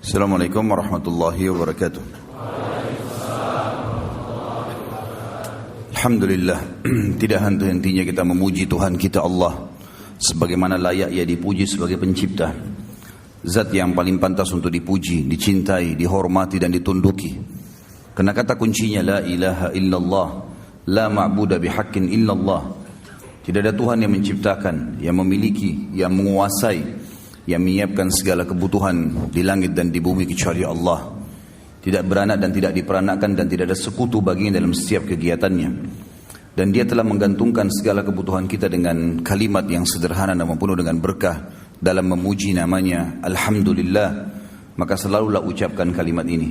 Assalamualaikum warahmatullahi wabarakatuh. Alhamdulillah, tidak henti-hentinya kita memuji Tuhan kita Allah sebagaimana layak Ia dipuji sebagai pencipta, zat yang paling pantas untuk dipuji, dicintai, dihormati dan ditunduki. Karena kata kuncinya la ilaha illallah, la ma'budu bihaqqin illallah. Tidak ada Tuhan yang menciptakan, yang memiliki, yang menguasai, yang menyiapkan segala kebutuhan di langit dan di bumi kecuali Allah. Tidak beranak dan tidak diperanakkan dan tidak ada sekutu baginya dalam setiap kegiatannya. Dan Dia telah menggantungkan segala kebutuhan kita dengan kalimat yang sederhana namun penuh dengan berkah dalam memuji namanya Alhamdulillah. Maka selalulah ucapkan kalimat ini.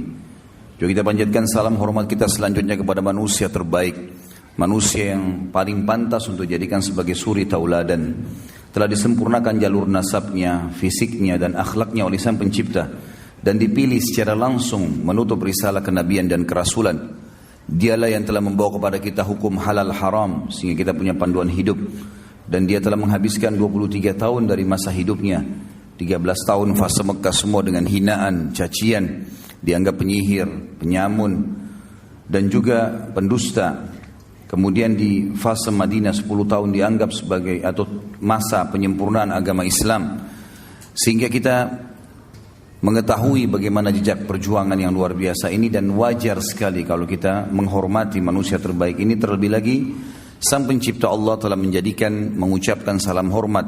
Juga kita panjatkan salam hormat kita selanjutnya kepada manusia terbaik, manusia yang paling pantas untuk dijadikan sebagai suri tauladan. Telah disempurnakan jalur nasabnya, fisiknya dan akhlaknya oleh Sang Pencipta dan dipilih secara langsung menutup risalah kenabian dan kerasulan. Dialah yang telah membawa kepada kita hukum halal haram sehingga kita punya panduan hidup, dan Dia telah menghabiskan 23 tahun dari masa hidupnya. 13 tahun fase Mekah semua dengan hinaan, cacian, dianggap penyihir, penyamun dan juga pendusta. Kemudian di fase Madinah 10 tahun dianggap sebagai atau masa penyempurnaan agama Islam. Sehingga kita mengetahui bagaimana jejak perjuangan yang luar biasa ini, dan wajar sekali kalau kita menghormati manusia terbaik ini. Terlebih lagi Sang Pencipta Allah telah menjadikan mengucapkan salam hormat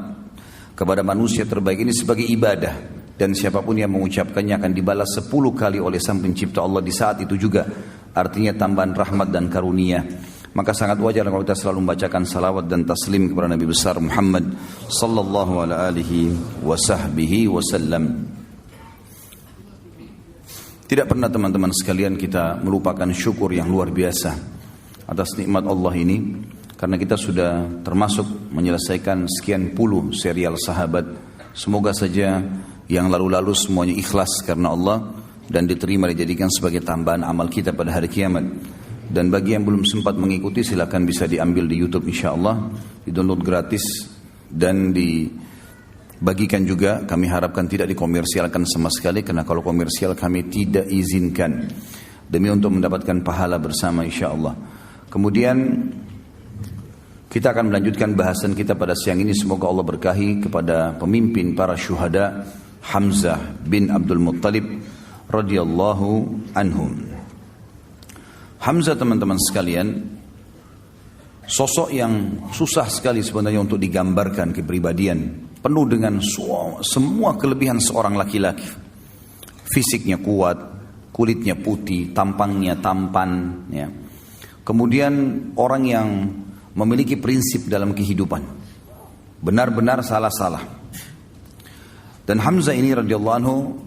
kepada manusia terbaik ini sebagai ibadah, dan siapapun yang mengucapkannya akan dibalas 10 kali oleh Sang Pencipta Allah di saat itu juga. Artinya tambahan rahmat dan karunia. Maka sangat wajar kalau kita selalu membacakan salawat dan taslim kepada Nabi besar Muhammad sallallahu alaihi wasallam. Tidak pernah teman-teman sekalian kita melupakan syukur yang luar biasa atas nikmat Allah ini, karena kita sudah termasuk menyelesaikan sekian puluh serial sahabat. Semoga saja yang lalu-lalu semuanya ikhlas karena Allah dan diterima dijadikan sebagai tambahan amal kita pada hari kiamat. Dan bagi yang belum sempat mengikuti, silakan bisa diambil di YouTube insyaAllah, di-download gratis dan dibagikan juga. Kami harapkan tidak dikomersialkan sama sekali, karena kalau komersial kami tidak izinkan, demi untuk mendapatkan pahala bersama insyaAllah. Kemudian kita akan melanjutkan bahasan kita pada siang ini. Semoga Allah berkahi kepada pemimpin para syuhada Hamzah bin Abdul Muttalib radhiyallahu anhum. Hamzah, teman-teman sekalian, sosok yang susah sekali sebenarnya untuk digambarkan kepribadian. Penuh dengan semua kelebihan seorang laki-laki. Fisiknya kuat, kulitnya putih, tampangnya tampan. Ya. Kemudian orang yang memiliki prinsip dalam kehidupan. Benar-benar salah-salah. Dan Hamzah ini radhiyallahu anhu,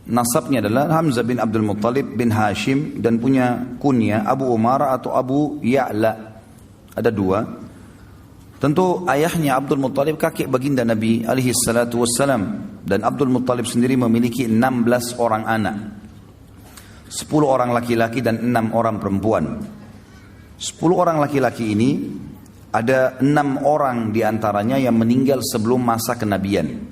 nasabnya adalah Hamzah bin Abdul Muttalib bin Hashim, dan punya kunya Abu Umar atau Abu Ya'la. Ada dua. Tentu ayahnya Abdul Muttalib kakek baginda Nabi alaihi salatu wassalam, dan Abdul Muttalib sendiri memiliki 16 orang anak. 10 orang laki-laki dan 6 orang perempuan. 10 orang laki-laki ini ada 6 orang diantaranya yang meninggal sebelum masa kenabian,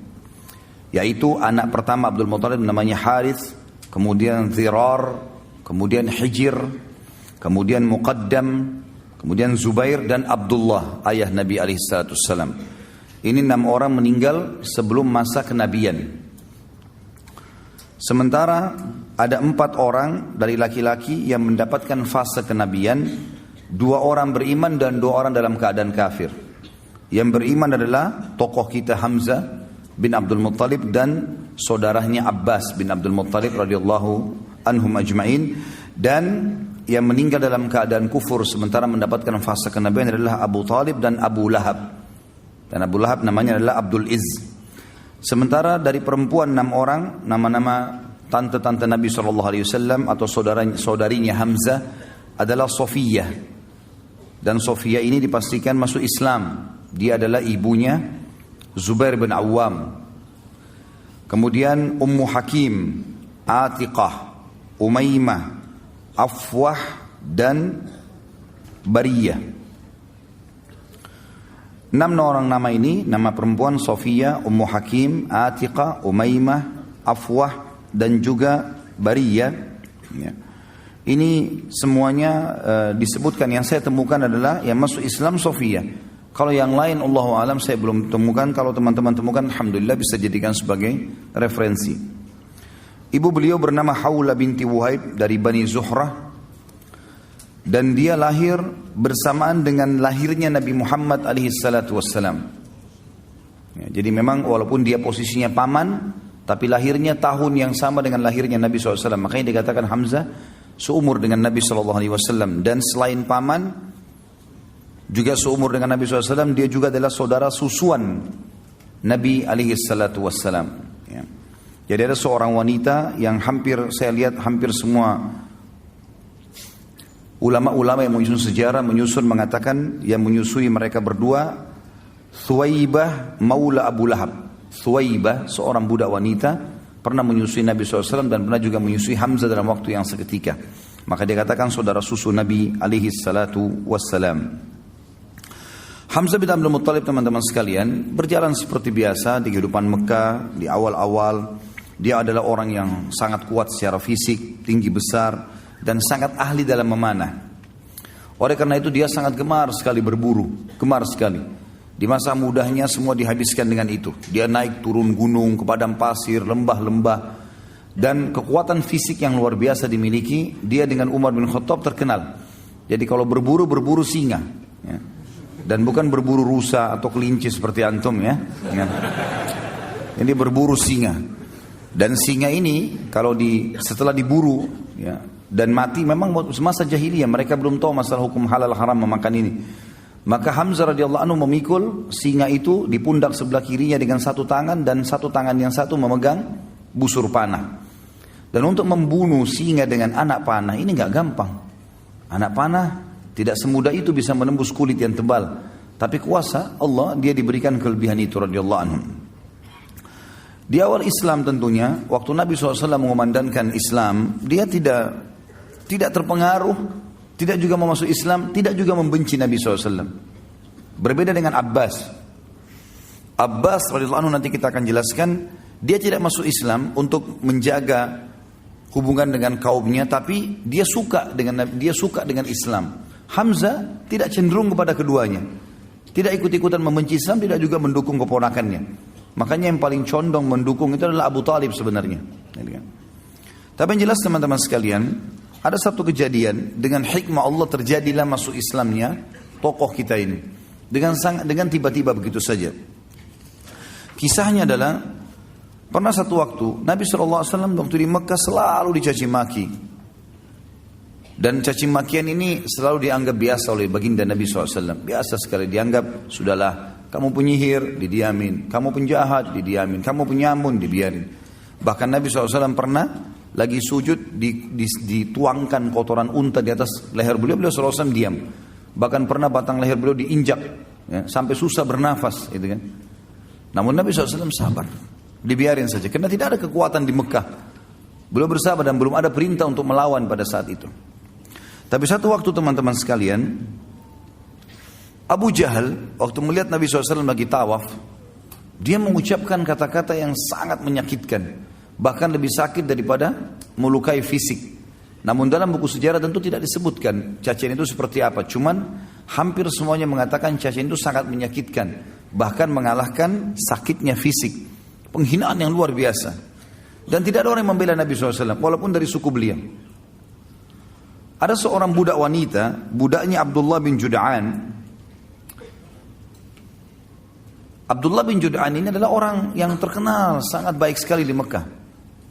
yaitu anak pertama Abdul Muttalib namanya Harith, kemudian Zirar, kemudian Hijir, kemudian Muqaddam, kemudian Zubair dan Abdullah, ayah Nabi alaihissalam. Ini 6 orang meninggal sebelum masa kenabian. Sementara ada 4 orang dari laki-laki yang mendapatkan fase kenabian. 2 orang beriman dan 2 orang dalam keadaan kafir. Yang beriman adalah tokoh kita Hamzah bin Abdul Muttalib dan saudaranya Abbas bin Abdul Muttalib radhiyallahu anhum ajma'in. Dan yang meninggal dalam keadaan kufur sementara mendapatkan fase kenabian adalah Abu Talib dan Abu Lahab. Dan Abu Lahab namanya adalah Abdul Izz. Sementara dari perempuan 6 orang, nama-nama tante-tante Nabi SAW atau saudarinya Hamzah adalah Sofiyah. Dan Sofiyah ini dipastikan masuk Islam. Dia adalah ibunya Zubair bin Awam. Kemudian Ummu Hakim, Atiqah, Umaymah, Afwah dan Bariyah. 6 orang nama ini, nama perempuan Sofiyah, Ummu Hakim, Atiqah, Umaymah, Afwah dan juga Bariyah. Ya. Ini semuanya disebutkan, yang saya temukan adalah yang masuk Islam Sofia. Kalau yang lain Allahu alam saya belum temukan. Kalau teman-teman temukan, alhamdulillah bisa jadikan sebagai referensi. Ibu beliau bernama Hawla binti Wuhaib dari Bani Zuhrah, dan dia lahir bersamaan dengan lahirnya Nabi Muhammad alaihissalatu wassalam. Ya, jadi memang walaupun dia posisinya paman, tapi lahirnya tahun yang sama dengan lahirnya Nabi SAW. Makanya dikatakan Hamzah seumur dengan Nabi SAW. Dan selain paman, juga seumur dengan Nabi SAW, dia juga adalah saudara susuan Nabi SAW. Ya. Jadi ada seorang wanita yang saya lihat hampir semua ulama-ulama yang menyusun mengatakan yang menyusui mereka berdua, Thuwaibah maula Abu Lahab. Thuwaibah seorang budak wanita pernah menyusui Nabi SAW dan pernah juga menyusui Hamzah dalam waktu yang seketika. Maka dia katakan saudara susu Nabi alaihi salatu wassalam. Hamzah bin Abdul Muttalib, teman-teman sekalian, berjalan seperti biasa di kehidupan Mekah. Di awal-awal dia adalah orang yang sangat kuat secara fisik, tinggi besar, dan sangat ahli dalam memanah. Oleh karena itu dia sangat gemar sekali berburu, gemar sekali. Di masa mudanya semua dihabiskan dengan itu. Dia naik turun gunung, ke padang pasir, lembah-lembah. Dan kekuatan fisik yang luar biasa dimiliki. Dia dengan Umar bin Khattab terkenal. Jadi kalau berburu singa. Ya. Dan bukan berburu rusa atau kelinci seperti antum ya. Ini berburu singa. Dan singa ini kalau setelah diburu ya, dan mati, memang semasa jahiliyah mereka belum tahu masalah hukum halal haram memakan ini. Maka Hamzah radhiyallahu anhu memikul singa itu di pundak sebelah kirinya dengan satu tangan, dan satu tangan yang satu memegang busur panah. Dan untuk membunuh singa dengan anak panah ini nggak gampang. Anak panah tidak semudah itu bisa menembus kulit yang tebal. Tapi kuasa Allah, dia diberikan kelebihan itu radhiyallahu anhu. Di awal Islam tentunya, waktu Nabi SAW mengumandangkan Islam, dia tidak terpengaruh, tidak juga mau masuk Islam, tidak juga membenci Nabi SAW. Berbeda dengan Abbas. Abbas radhiyallahu anhu nanti kita akan jelaskan, dia tidak masuk Islam untuk menjaga hubungan dengan kaumnya, tapi dia suka dengan Islam. Hamzah tidak cenderung kepada keduanya. Tidak ikut-ikutan membenci Islam, tidak juga mendukung keponakannya. Makanya yang paling condong mendukung itu adalah Abu Talib sebenarnya. Tapi yang jelas teman-teman sekalian, ada satu kejadian dengan hikmah Allah terjadilah masuk Islamnya tokoh kita ini dengan tiba-tiba begitu saja. Kisahnya adalah pernah satu waktu Nabi SAW waktu di Mekah selalu dicaci maki, dan caci makian ini selalu dianggap biasa oleh baginda Nabi SAW. Biasa sekali dianggap, sudahlah kamu penyihir didiamin, kamu penjahat didiamin, kamu penyamun dibiarin. Bahkan Nabi SAW pernah lagi sujud dituangkan kotoran unta di atas leher beliau SAW diam. Bahkan pernah batang leher beliau diinjak ya, sampai susah bernafas gitu kan. Namun Nabi SAW sabar, dibiarin saja karena tidak ada kekuatan di Mekah. Beliau bersabar dan belum ada perintah untuk melawan pada saat itu. Tapi satu waktu teman-teman sekalian, Abu Jahal waktu melihat Nabi SAW lagi tawaf, dia mengucapkan kata-kata yang sangat menyakitkan, bahkan lebih sakit daripada melukai fisik. Namun dalam buku sejarah tentu tidak disebutkan cacian itu seperti apa. Cuman hampir semuanya mengatakan cacian itu sangat menyakitkan, bahkan mengalahkan sakitnya fisik. Penghinaan yang luar biasa. Dan tidak ada orang yang membela Nabi SAW walaupun dari suku beliau. Ada seorang budak wanita, budaknya Abdullah bin Jud'an. Abdullah bin Jud'an ini adalah orang yang terkenal sangat baik sekali di Mekah.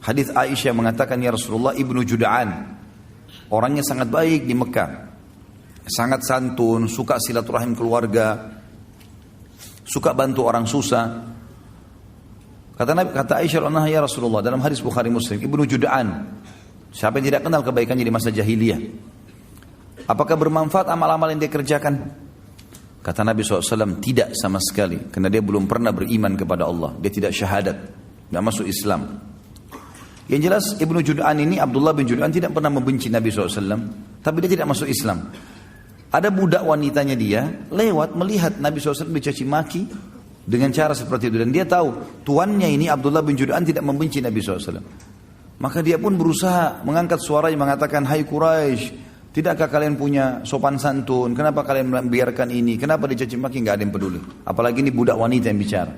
Hadis Aisyah mengatakan, ya Rasulullah, ibnu Jud'an, orangnya sangat baik di Mekah, sangat santun, suka silaturahim keluarga, suka bantu orang susah. Kata Aisyah, ya Rasulullah, dalam hadis Bukhari Muslim, ibnu Jud'an, siapa yang tidak kenal kebaikannya di masa jahiliyah? Apakah bermanfaat amal-amal yang dia kerjakan? Kata Nabi SAW, tidak sama sekali, karena dia belum pernah beriman kepada Allah, dia tidak syahadat, tidak masuk Islam. Yang jelas Ibnu Jud'an ini, Abdullah bin Jud'an, tidak pernah membenci Nabi SAW, tapi dia tidak masuk Islam. Ada budak wanitanya dia lewat melihat Nabi SAW dicaci maki dengan cara seperti itu, dan dia tahu tuannya ini Abdullah bin Jud'an tidak membenci Nabi SAW. Maka dia pun berusaha mengangkat suaranya mengatakan, hai Quraisy, tidakkah kalian punya sopan santun? Kenapa kalian membiarkan ini? Kenapa dicaci maki? Nggak ada yang peduli. Apalagi ini budak wanita yang bicara.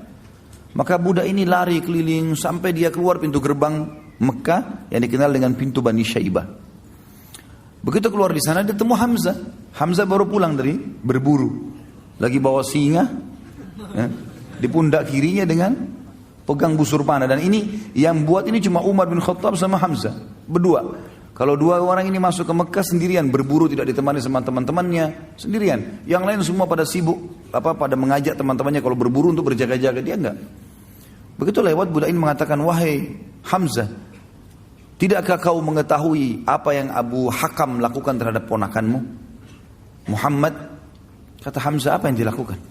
Maka budak ini lari keliling sampai dia keluar pintu gerbang Mekah yang dikenal dengan pintu Bani Syaibah. Begitu keluar di sana dia temu Hamzah. Hamzah baru pulang dari berburu. Lagi bawa singa, ya, di pundak kirinya dengan pegang busur panah. Dan ini yang buat ini cuma Umar bin Khattab sama Hamzah berdua. Kalau dua orang ini masuk ke Mekah sendirian, berburu tidak ditemani sama teman-temannya, sendirian. Yang lain semua pada sibuk, pada mengajak teman-temannya kalau berburu untuk berjaga-jaga, dia enggak. Begitu lewat budak ini mengatakan, wahai Hamzah, tidakkah kau mengetahui apa yang Abu Hakam lakukan terhadap ponakanmu Muhammad? Kata Hamzah, apa yang dilakukan?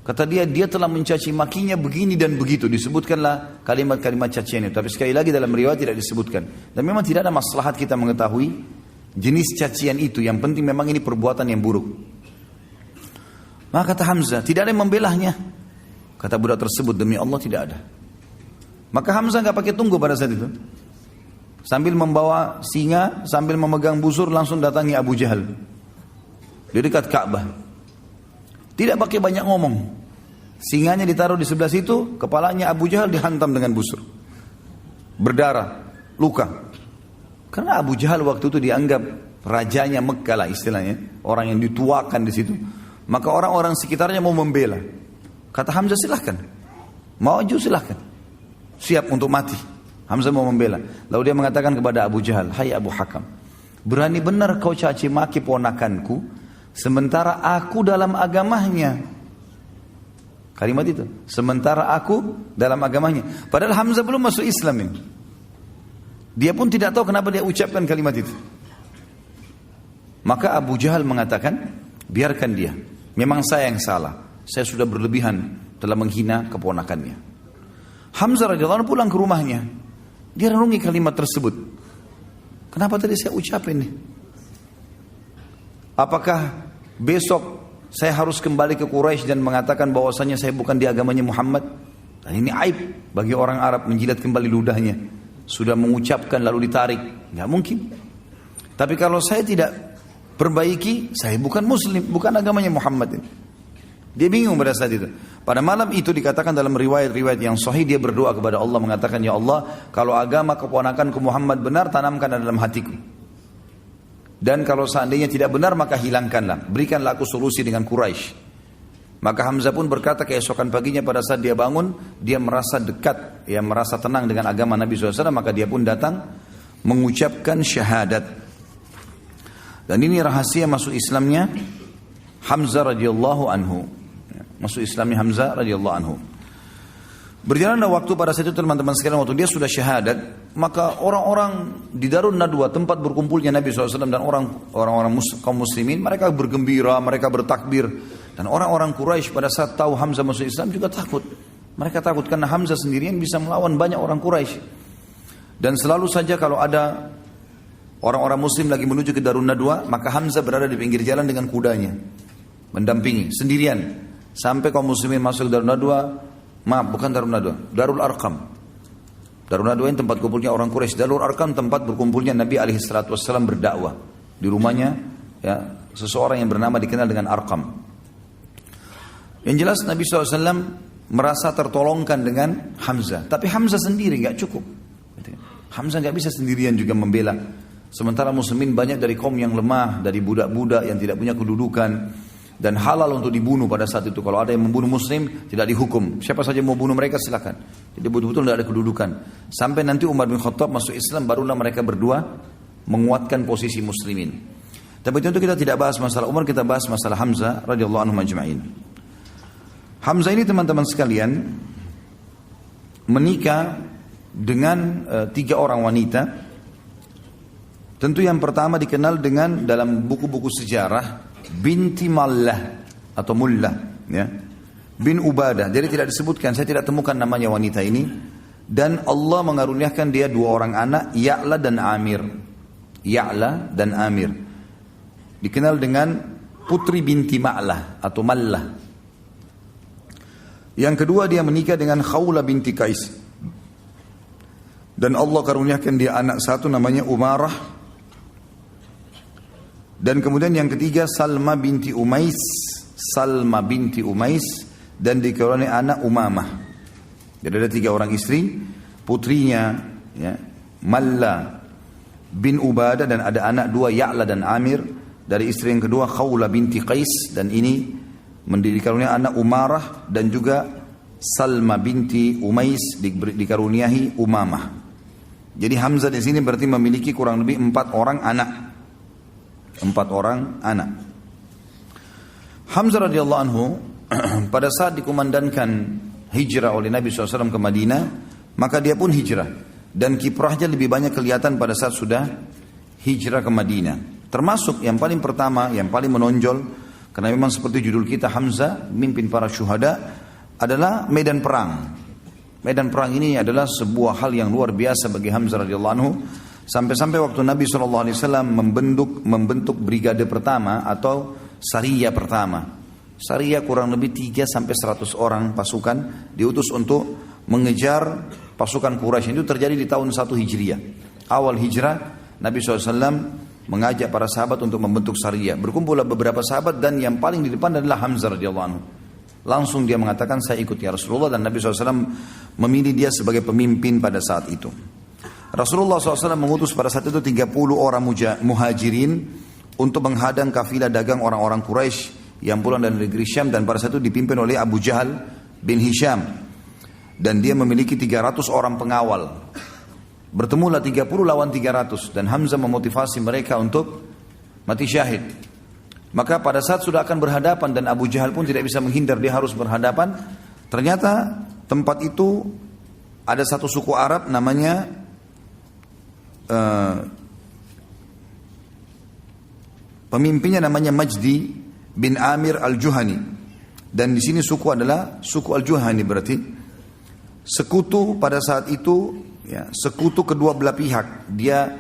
Kata dia telah mencaci makinya begini dan begitu. Disebutkanlah kalimat-kalimat cacian itu. Tapi sekali lagi dalam riwayat tidak disebutkan. Dan memang tidak ada maslahat kita mengetahui jenis cacian itu. Yang penting memang ini perbuatan yang buruk. Maka kata Hamzah, tidak ada yang membelahnya. Kata budak tersebut, demi Allah tidak ada. Maka Hamzah nggak pakai tunggu pada saat itu. Sambil membawa singa, sambil memegang busur, langsung datangi Abu Jahal di dekat Ka'bah. Tidak pakai banyak ngomong. Singanya ditaruh di sebelah situ, kepalanya Abu Jahal dihantam dengan busur. Berdarah, luka. Karena Abu Jahal waktu itu dianggap rajanya Mekah lah istilahnya, orang yang dituakan di situ. Maka orang-orang sekitarnya mau membela. Kata Hamzah, silahkan. Maju silahkan. Siap untuk mati. Hamzah mau membela. Lalu dia mengatakan kepada Abu Jahal, hai Abu Hakam, berani benar kau caci maki ponakanku, sementara aku dalam agamanya. Kalimat itu, sementara aku dalam agamanya. Padahal Hamzah belum masuk Islam ini. Dia pun tidak tahu kenapa dia ucapkan kalimat itu. Maka Abu Jahal mengatakan, biarkan dia. Memang saya yang salah. Saya sudah berlebihan telah menghina keponakannya. Hamzah radhiyallahu anhu pulang ke rumahnya. Dia renungi kalimat tersebut. Kenapa tadi saya ucapin nih? Apakah besok saya harus kembali ke Quraisy dan mengatakan bahwasanya saya bukan di agamanya Muhammad? Dan ini aib bagi orang Arab menjilat kembali ludahnya. Sudah mengucapkan lalu ditarik. Nggak mungkin. Tapi kalau saya tidak perbaiki, saya bukan Muslim, bukan agamanya Muhammad ini. Dia bingung pada saat itu. Pada malam itu dikatakan dalam riwayat-riwayat yang sahih, dia berdoa kepada Allah mengatakan, ya Allah, kalau agama keponakanku Muhammad benar, tanamkan dalam hatiku. Dan kalau seandainya tidak benar, maka hilangkanlah. Berikanlah aku solusi dengan Quraisy. Maka Hamzah pun berkata keesokan paginya pada saat dia bangun, dia merasa dekat, ya merasa tenang dengan agama Nabi SAW, maka dia pun datang mengucapkan syahadat. Dan ini rahasia masuk Islamnya Hamzah radhiyallahu anhu. Masuk Islamnya Hamzah radhiyallahu anhu. Berjalanlah waktu pada saat itu teman-teman sekalian, waktu dia sudah syahadat, maka orang-orang di Darun Nadwa, tempat berkumpulnya Nabi SAW dan orang-orang kaum muslimin, mereka bergembira, mereka bertakbir. Dan orang-orang Quraisy pada saat tahu Hamzah masuk Islam juga takut. Mereka takut karena Hamzah sendirian bisa melawan banyak orang Quraisy. Dan selalu saja kalau ada orang-orang muslim lagi menuju ke Darun Nadwa, maka Hamzah berada di pinggir jalan dengan kudanya, mendampingi sendirian. Sampai kaum muslimin masuk ke Darun Nadwa, maaf bukan Darun Nadwa, Darul Arqam. Darun Nadwa ini tempat kumpulnya orang Quraisy. Darul Arqam tempat berkumpulnya Nabi SAW berdakwah. Di rumahnya ya, seseorang yang bernama dikenal dengan Arqam. Yang jelas Nabi SAW merasa tertolongkan dengan Hamzah. Tapi Hamzah sendiri gak cukup. Hamzah gak bisa sendirian juga membela. Sementara muslimin banyak dari kaum yang lemah, dari budak-budak yang tidak punya kedudukan. Dan halal untuk dibunuh pada saat itu. Kalau ada yang membunuh muslim, tidak dihukum. Siapa saja mau bunuh mereka silakan. Jadi betul-betul tidak ada kedudukan. Sampai nanti Umar bin Khattab masuk Islam, barulah mereka berdua menguatkan posisi muslimin. Tapi tentu kita tidak bahas masalah Umar, kita bahas masalah Hamzah radhiyallahu anhu majma'in. Hamzah ini teman-teman sekalian menikah dengan 3 orang wanita. Tentu yang pertama dikenal dengan dalam buku-buku sejarah binti Mallah atau Mullah, ya, bin Ubadah. Jadi tidak disebutkan, saya tidak temukan namanya wanita ini. Dan Allah mengaruniakan dia 2 orang anak, Ya'la dan Amir. Ya'la dan Amir dikenal dengan putri binti Ma'lah atau Mallah. Yang kedua dia menikah dengan Khawla binti Qais. Dan Allah karuniakan dia anak satu namanya Umarah. Dan kemudian yang ketiga Salma binti Umais. Salma binti Umais. Dan dikaruniai anak Umamah. Jadi ada 3 orang istri. Putrinya ya, Malla bin Ubadah. Dan ada anak 2 Ya'la dan Amir. Dari istri yang kedua Khawla binti Qais. Dan ini dikaruniai anak Umarah. Dan juga Salma binti Umais dikaruniai Umamah. Jadi Hamzah di sini berarti memiliki kurang lebih 4 orang anak. 4 orang anak. Hamzah radhiyallahu anhu pada saat dikumandangkan hijrah oleh Nabi SAW ke Madinah, maka dia pun hijrah. Dan kiprahnya lebih banyak kelihatan pada saat sudah hijrah ke Madinah. Termasuk yang paling pertama, yang paling menonjol, karena memang seperti judul kita Hamzah, mimpin para syuhada, adalah medan perang. Medan perang ini adalah sebuah hal yang luar biasa bagi Hamzah radhiyallahu anhu. Sampai-sampai waktu Nabi SAW membentuk brigade pertama atau Sariyah pertama. Sariyah kurang lebih 3-100 orang pasukan diutus untuk mengejar pasukan Quraisy. Itu terjadi di tahun 1 Hijriah. Awal hijrah Nabi SAW mengajak para sahabat untuk membentuk Sariyah. Berkumpullah beberapa sahabat dan yang paling di depan adalah Hamzah radhiyallahu anhu. Langsung dia mengatakan saya ikut ya Rasulullah, dan Nabi SAW memilih dia sebagai pemimpin pada saat itu. Rasulullah SAW mengutus pada saat itu 30 orang muhajirin untuk menghadang kafilah dagang orang-orang Quraisy yang pulang dari negeri Syam, dan pada saat itu dipimpin oleh Abu Jahal bin Hisham. Dan dia memiliki 300 orang pengawal. Bertemulah 30 lawan 300 dan Hamzah memotivasi mereka untuk mati syahid. Maka pada saat sudah akan berhadapan dan Abu Jahal pun tidak bisa menghindar, dia harus berhadapan. Ternyata tempat itu ada satu suku Arab namanya pemimpinnya namanya Majdi bin Amir al-Juhani. Dan di sini suku adalah suku al-Juhani, berarti sekutu pada saat itu, ya, sekutu kedua belah pihak. Dia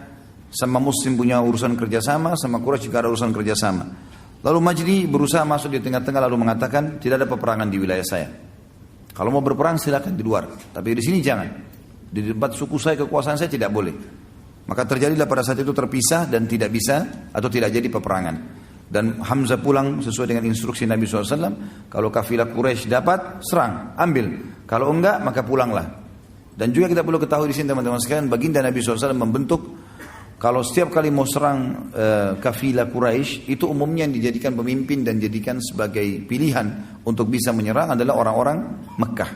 sama Muslim punya urusan kerjasama, sama Quraisy juga ada urusan kerjasama. Lalu Majdi berusaha masuk di tengah-tengah lalu mengatakan tidak ada peperangan di wilayah saya. Kalau mau berperang silakan di luar, tapi di sini jangan. Di tempat suku saya, kekuasaan saya tidak boleh. Maka terjadilah pada saat itu terpisah dan tidak bisa atau tidak jadi peperangan. Dan Hamzah pulang sesuai dengan instruksi Nabi SAW. Kalau kafilah Quraisy dapat, serang, ambil. Kalau enggak, maka pulanglah. Dan juga kita perlu ketahui di sini teman-teman sekalian, baginda Nabi SAW membentuk, kalau setiap kali mau serang kafilah Quraisy, itu umumnya yang dijadikan pemimpin dan dijadikan sebagai pilihan untuk bisa menyerang adalah orang-orang Mekah.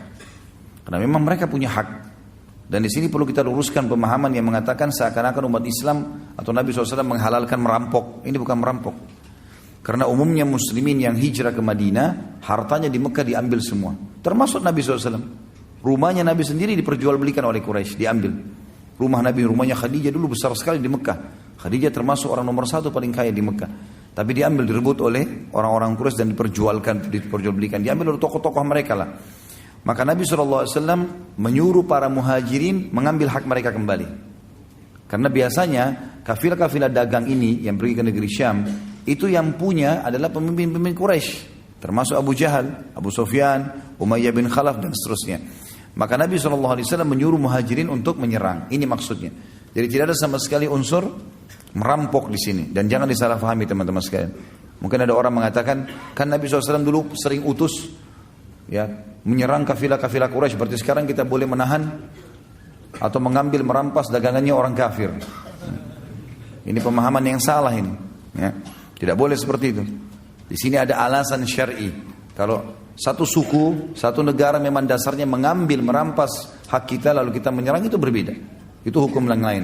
Karena memang mereka punya hak. Dan di sini perlu kita luruskan pemahaman yang mengatakan seakan-akan umat Islam atau Nabi SAW menghalalkan merampok. Ini bukan merampok. Karena umumnya muslimin yang hijrah ke Madinah, hartanya di Mekah diambil semua. Termasuk Nabi SAW. Rumahnya Nabi sendiri diperjualbelikan oleh Quraisy, diambil. Rumah Nabi, rumahnya Khadijah dulu besar sekali di Mekah. Khadijah termasuk orang nomor 1 paling kaya di Mekah. Tapi diambil, direbut oleh orang-orang Quraisy dan diperjualbelikan. Diambil oleh tokoh-tokoh mereka lah. Maka Nabi SAW menyuruh para muhajirin mengambil hak mereka kembali. Karena biasanya kafilah-kafilah dagang ini yang pergi ke negeri Syam, itu yang punya adalah pemimpin-pemimpin Quraisy. Termasuk Abu Jahal, Abu Sufyan, Umayyah bin Khalaf dan seterusnya. Maka Nabi SAW menyuruh muhajirin untuk menyerang. Ini maksudnya. Jadi tidak ada sama sekali unsur merampok di sini. Dan jangan disalahfahami teman-teman sekalian. Mungkin ada orang mengatakan, kan Nabi SAW dulu sering utus ya menyerang kafilah-kafilah Quraisy. Berarti sekarang kita boleh menahan atau mengambil, merampas dagangannya orang kafir. Ini pemahaman yang salah ini. Ya. Tidak boleh seperti itu. Di sini ada alasan syar'i. Kalau satu suku, satu negara memang dasarnya mengambil, merampas hak kita lalu kita menyerang, itu berbeda. Itu hukum yang lain.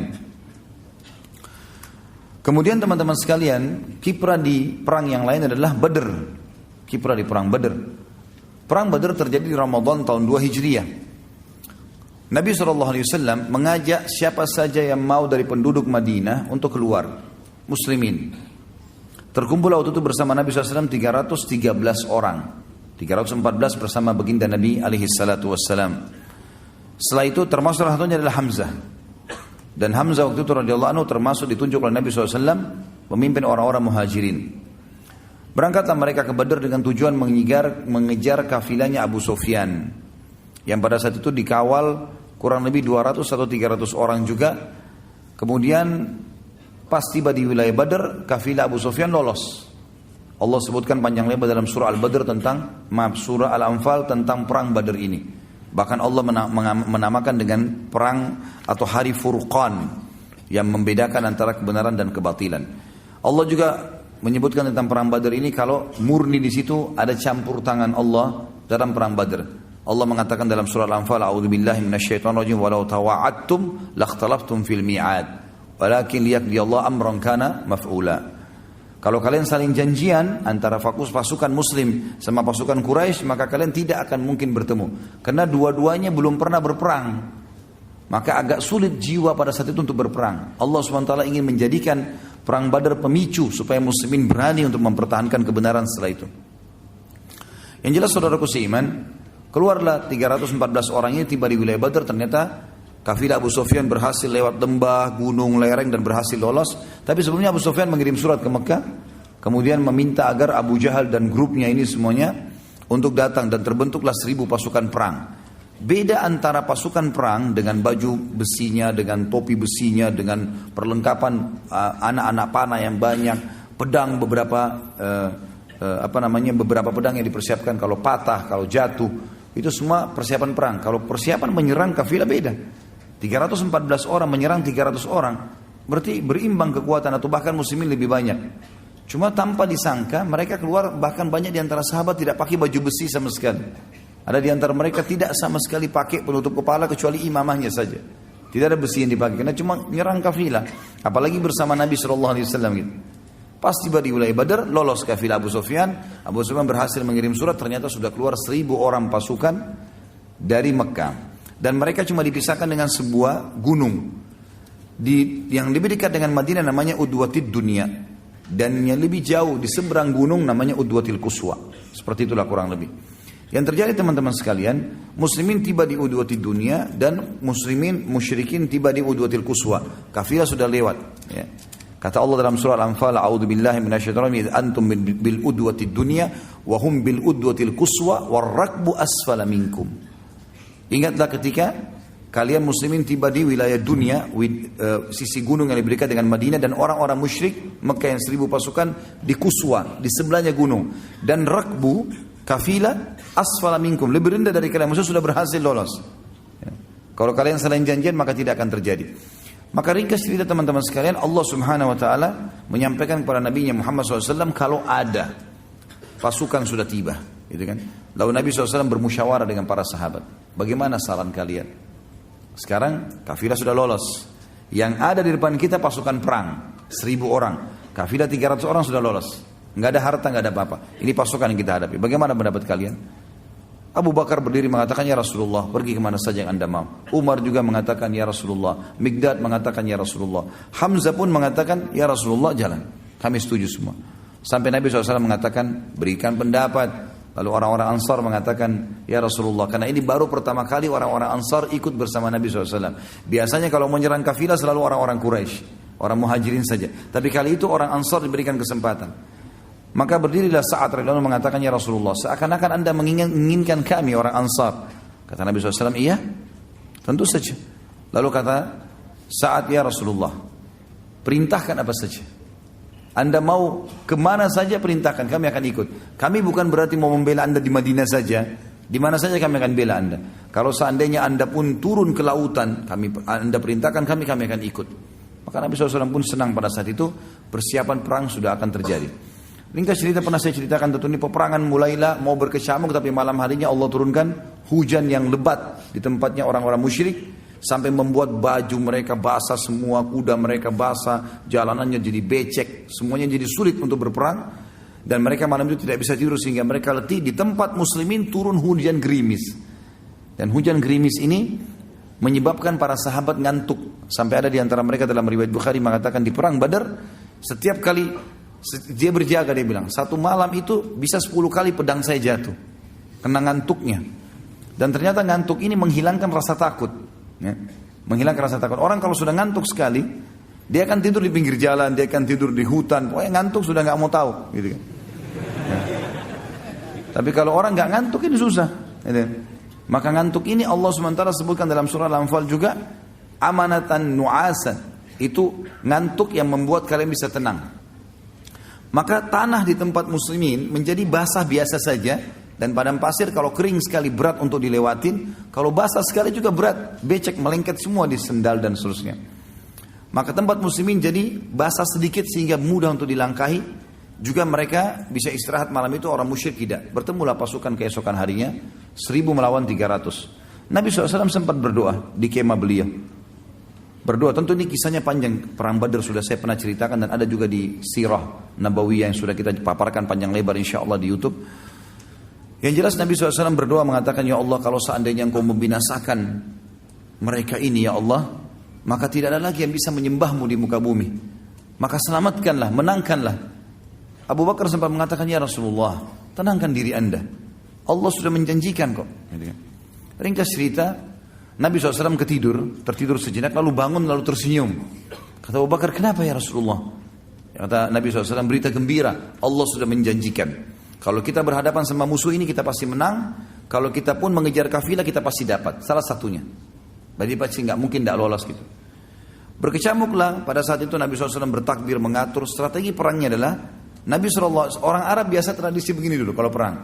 Kemudian teman-teman sekalian, kiprah di perang yang lain adalah Badr. Kiprah di perang Badr. Perang Badr terjadi di Ramadan tahun 2 Hijriah. Nabi SAW mengajak siapa saja yang mau dari penduduk Madinah untuk keluar. Muslimin. Terkumpul waktu itu bersama Nabi SAW 313 orang. 314 bersama baginda Nabi SAW. Setelah itu termasuk salah satunya adalah Hamzah. Dan Hamzah waktu itu radhiyallahu anhu termasuk ditunjuk oleh Nabi SAW memimpin orang-orang muhajirin. Berangkatlah mereka ke Badr dengan tujuan mengejar kafilahnya Abu Sufyan, yang pada saat itu dikawal kurang lebih 200 atau 300 orang juga. Kemudian pas tiba di wilayah Badr, kafilah Abu Sufyan lolos. Allah sebutkan panjang lebar dalam surah Al-Badr surah Al-Anfal tentang perang Badr ini. Bahkan Allah menamakan dengan perang atau hari Furqan yang membedakan antara kebenaran dan kebatilan. Allah juga menyebutkan tentang perang Badr ini kalau murni di situ ada campur tangan Allah dalam perang Badr. Allah mengatakan dalam surah Al-Anfal, "A'udzubillahi minasyaitonirrajim walau tawa'adtum lakhtalaftum fil mi'ad, walakin liyaqdiyallahu amran kana maf'ula." Kalau kalian saling janjian antara pasukan muslim sama pasukan Quraisy, maka kalian tidak akan mungkin bertemu. Karena dua-duanya belum pernah berperang. Maka agak sulit jiwa pada saat itu untuk berperang. Allah SWT ingin menjadikan perang Badar pemicu supaya muslimin berani untuk mempertahankan kebenaran setelah itu. Yang jelas saudaraku seiman, keluarlah 314 orang ini tiba di wilayah Badar. Ternyata kafilah Abu Sufyan berhasil lewat lembah, gunung, lereng dan berhasil lolos. Tapi sebelumnya Abu Sufyan mengirim surat ke Mekah, kemudian meminta agar Abu Jahal dan grupnya ini semuanya untuk datang, dan terbentuklah 1000 pasukan perang. Beda antara pasukan perang dengan baju besinya, dengan topi besinya, dengan perlengkapan anak-anak panah yang banyak, pedang beberapa beberapa pedang yang dipersiapkan kalau patah, kalau jatuh, itu semua persiapan perang. Kalau persiapan menyerang kafilah beda. 314 orang menyerang 300 orang, berarti berimbang kekuatan atau bahkan muslimin lebih banyak. Cuma tanpa disangka mereka keluar, bahkan banyak di antara sahabat tidak pakai baju besi sama sekali. Ada di antara mereka tidak sama sekali pakai penutup kepala kecuali imamahnya saja. Tidak ada besi yang dipakai karena cuma menyerang kafilah. Apalagi bersama Nabi SAW gitu. Pas tiba di wilayah Badar, lolos kafilah Abu Sufyan. Abu Sufyan berhasil mengirim surat, ternyata sudah keluar 1000 orang pasukan dari Mekah. Dan mereka cuma dipisahkan dengan sebuah gunung yang lebih dekat dengan Madinah namanya Udwatid Dunia, dan yang lebih jauh di seberang gunung namanya Udwatil Quswa. Seperti itulah kurang lebih. Yang terjadi teman-teman sekalian, muslimin tiba di Udwatid Dunia dan musyrikin tiba di Udwatil Quswa. Kafilah sudah lewat. Ya. Kata Allah dalam surah Al-Anfal, "A'udzubillahi minasyaitonir rajim, antum bil udwatid dunya wa hum bil udwatil quswa war rakbu asfala minkum." Ingatlah ketika kalian muslimin tiba di wilayah dunia, sisi gunung yang lebih dekat dengan Madinah, dan orang-orang musyrik Mekah yang 1000 pasukan di Quswa, di sebelahnya gunung, dan rakbu kafilah asfala minkum, lebih rendah dari kalian, maksudnya sudah berhasil lolos. Ya. Kalau kalian saling janjian maka tidak akan terjadi. Maka ringkas cerita teman-teman sekalian, Allah Subhanahu Wa Taala menyampaikan kepada Nabi Muhammad SAW kalau ada pasukan sudah tiba, gitu kan? Lalu Nabi SAW bermusyawarah dengan para sahabat, bagaimana saran kalian? Sekarang kafilah sudah lolos, yang ada di depan kita pasukan perang 1000 orang, kafilah 300 orang sudah lolos, nggak ada harta, nggak ada apa-apa. Ini pasukan yang kita hadapi. Bagaimana pendapat kalian? Abu Bakar berdiri mengatakan, "Ya Rasulullah, pergi kemana saja yang anda mau." Umar juga mengatakan, "Ya Rasulullah." Mikdad mengatakan, "Ya Rasulullah." Hamzah pun mengatakan, "Ya Rasulullah, jalan." Kami setuju semua. Sampai Nabi SAW mengatakan, "Berikan pendapat." Lalu orang-orang Ansar mengatakan, "Ya Rasulullah." Karena ini baru pertama kali orang-orang Ansar ikut bersama Nabi SAW. Biasanya kalau menyerang kafilah selalu orang-orang Quraisy, orang muhajirin saja. Tapi kali itu orang Ansar diberikan kesempatan. Maka berdirilah Sa'ad radhiyallahu anhu mengatakan, "Ya Rasulullah, seakan-akan anda menginginkan kami orang Ansar." Kata Nabi SAW, "Iya, tentu saja." Lalu kata Sa'ad, "Ya Rasulullah, perintahkan apa saja. Anda mau kemana saja perintahkan, kami akan ikut. Kami bukan berarti mau membela anda di Madinah saja. Di mana saja kami akan bela anda. Kalau seandainya anda pun turun ke lautan, anda perintahkan kami akan ikut." Maka Nabi SAW pun senang pada saat itu, persiapan perang sudah akan terjadi. Ringkas cerita pernah saya ceritakan, tentu ini peperangan mulailah mau berkecamuk, tapi malam harinya Allah turunkan hujan yang lebat di tempatnya orang-orang musyrik sampai membuat baju mereka basah semua, kuda mereka basah, jalanannya jadi becek, semuanya jadi sulit untuk berperang, dan mereka malam itu tidak bisa tidur sehingga mereka letih. Di tempat muslimin turun hujan gerimis, dan hujan gerimis ini menyebabkan para sahabat ngantuk, sampai ada di antara mereka dalam riwayat Bukhari mengatakan di perang Badar setiap kali dia berjaga, dia bilang, satu malam itu bisa 10 kali pedang saya jatuh kena ngantuknya. Dan ternyata ngantuk ini menghilangkan rasa takut, ya. Menghilangkan rasa takut. Orang kalau sudah ngantuk sekali, dia akan tidur di pinggir jalan, dia akan tidur di hutan, pokoknya ngantuk sudah gak mau tahu gitu kan. Ya. Tapi kalau orang gak ngantuk ini susah, gitu. Maka ngantuk ini Allah SWT sebutkan dalam surah Al-Anfal juga, amanatan nu'asan, itu ngantuk yang membuat kalian bisa tenang. Maka tanah di tempat muslimin menjadi basah biasa saja, dan padang pasir kalau kering sekali berat untuk dilewatin, kalau basah sekali juga berat, becek melengket semua di sendal dan seterusnya. Maka tempat muslimin jadi basah sedikit sehingga mudah untuk dilangkahi. Juga mereka bisa istirahat malam itu, orang musyrik tidak. Bertemulah pasukan keesokan harinya, 1000 melawan 300. Nabi SAW sempat berdoa di kemah beliau. Berdoa, tentu ini kisahnya panjang. Perang Badar sudah saya pernah ceritakan dan ada juga di Sirah Nabawiyah yang sudah kita paparkan panjang lebar insya Allah di YouTube. Yang jelas Nabi SAW berdoa mengatakan, ya Allah, kalau seandainya Engkau membinasakan mereka ini ya Allah, maka tidak ada lagi yang bisa menyembahmu di muka bumi. Maka selamatkanlah, menangkanlah. Abu Bakar sempat mengatakan, ya Rasulullah, tenangkan diri Anda, Allah sudah menjanjikan kok. Ringkas cerita, Nabi SAW tertidur sejenak, lalu bangun, lalu tersenyum. Kata Abu Bakar, kenapa ya Rasulullah? Kata Nabi SAW, berita gembira, Allah sudah menjanjikan. Kalau kita berhadapan sama musuh ini, kita pasti menang. Kalau kita pun mengejar kafilah, kita pasti dapat. Salah satunya. Berarti pasti nggak mungkin tidak lolos gitu. Berkecamuklah pada saat itu Nabi SAW bertakbir, mengatur. Strategi perangnya adalah, Nabi SAW, orang Arab biasa tradisi begini dulu kalau perang.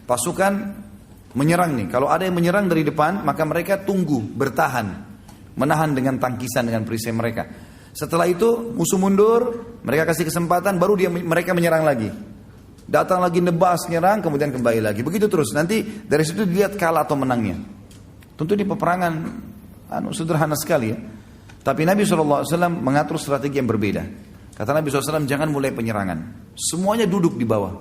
Pasukan menyerang nih. Kalau ada yang menyerang dari depan, maka mereka tunggu, bertahan. Menahan dengan tangkisan, dengan perisai mereka. Setelah itu musuh mundur, mereka kasih kesempatan, baru mereka menyerang lagi. Datang lagi nebas, nyerang, kemudian kembali lagi. Begitu terus. Nanti dari situ dilihat kalah atau menangnya. Tentu di peperangan sederhana sekali ya. Tapi Nabi SAW mengatur strategi yang berbeda. Kata Nabi SAW, jangan mulai penyerangan. Semuanya duduk di bawah.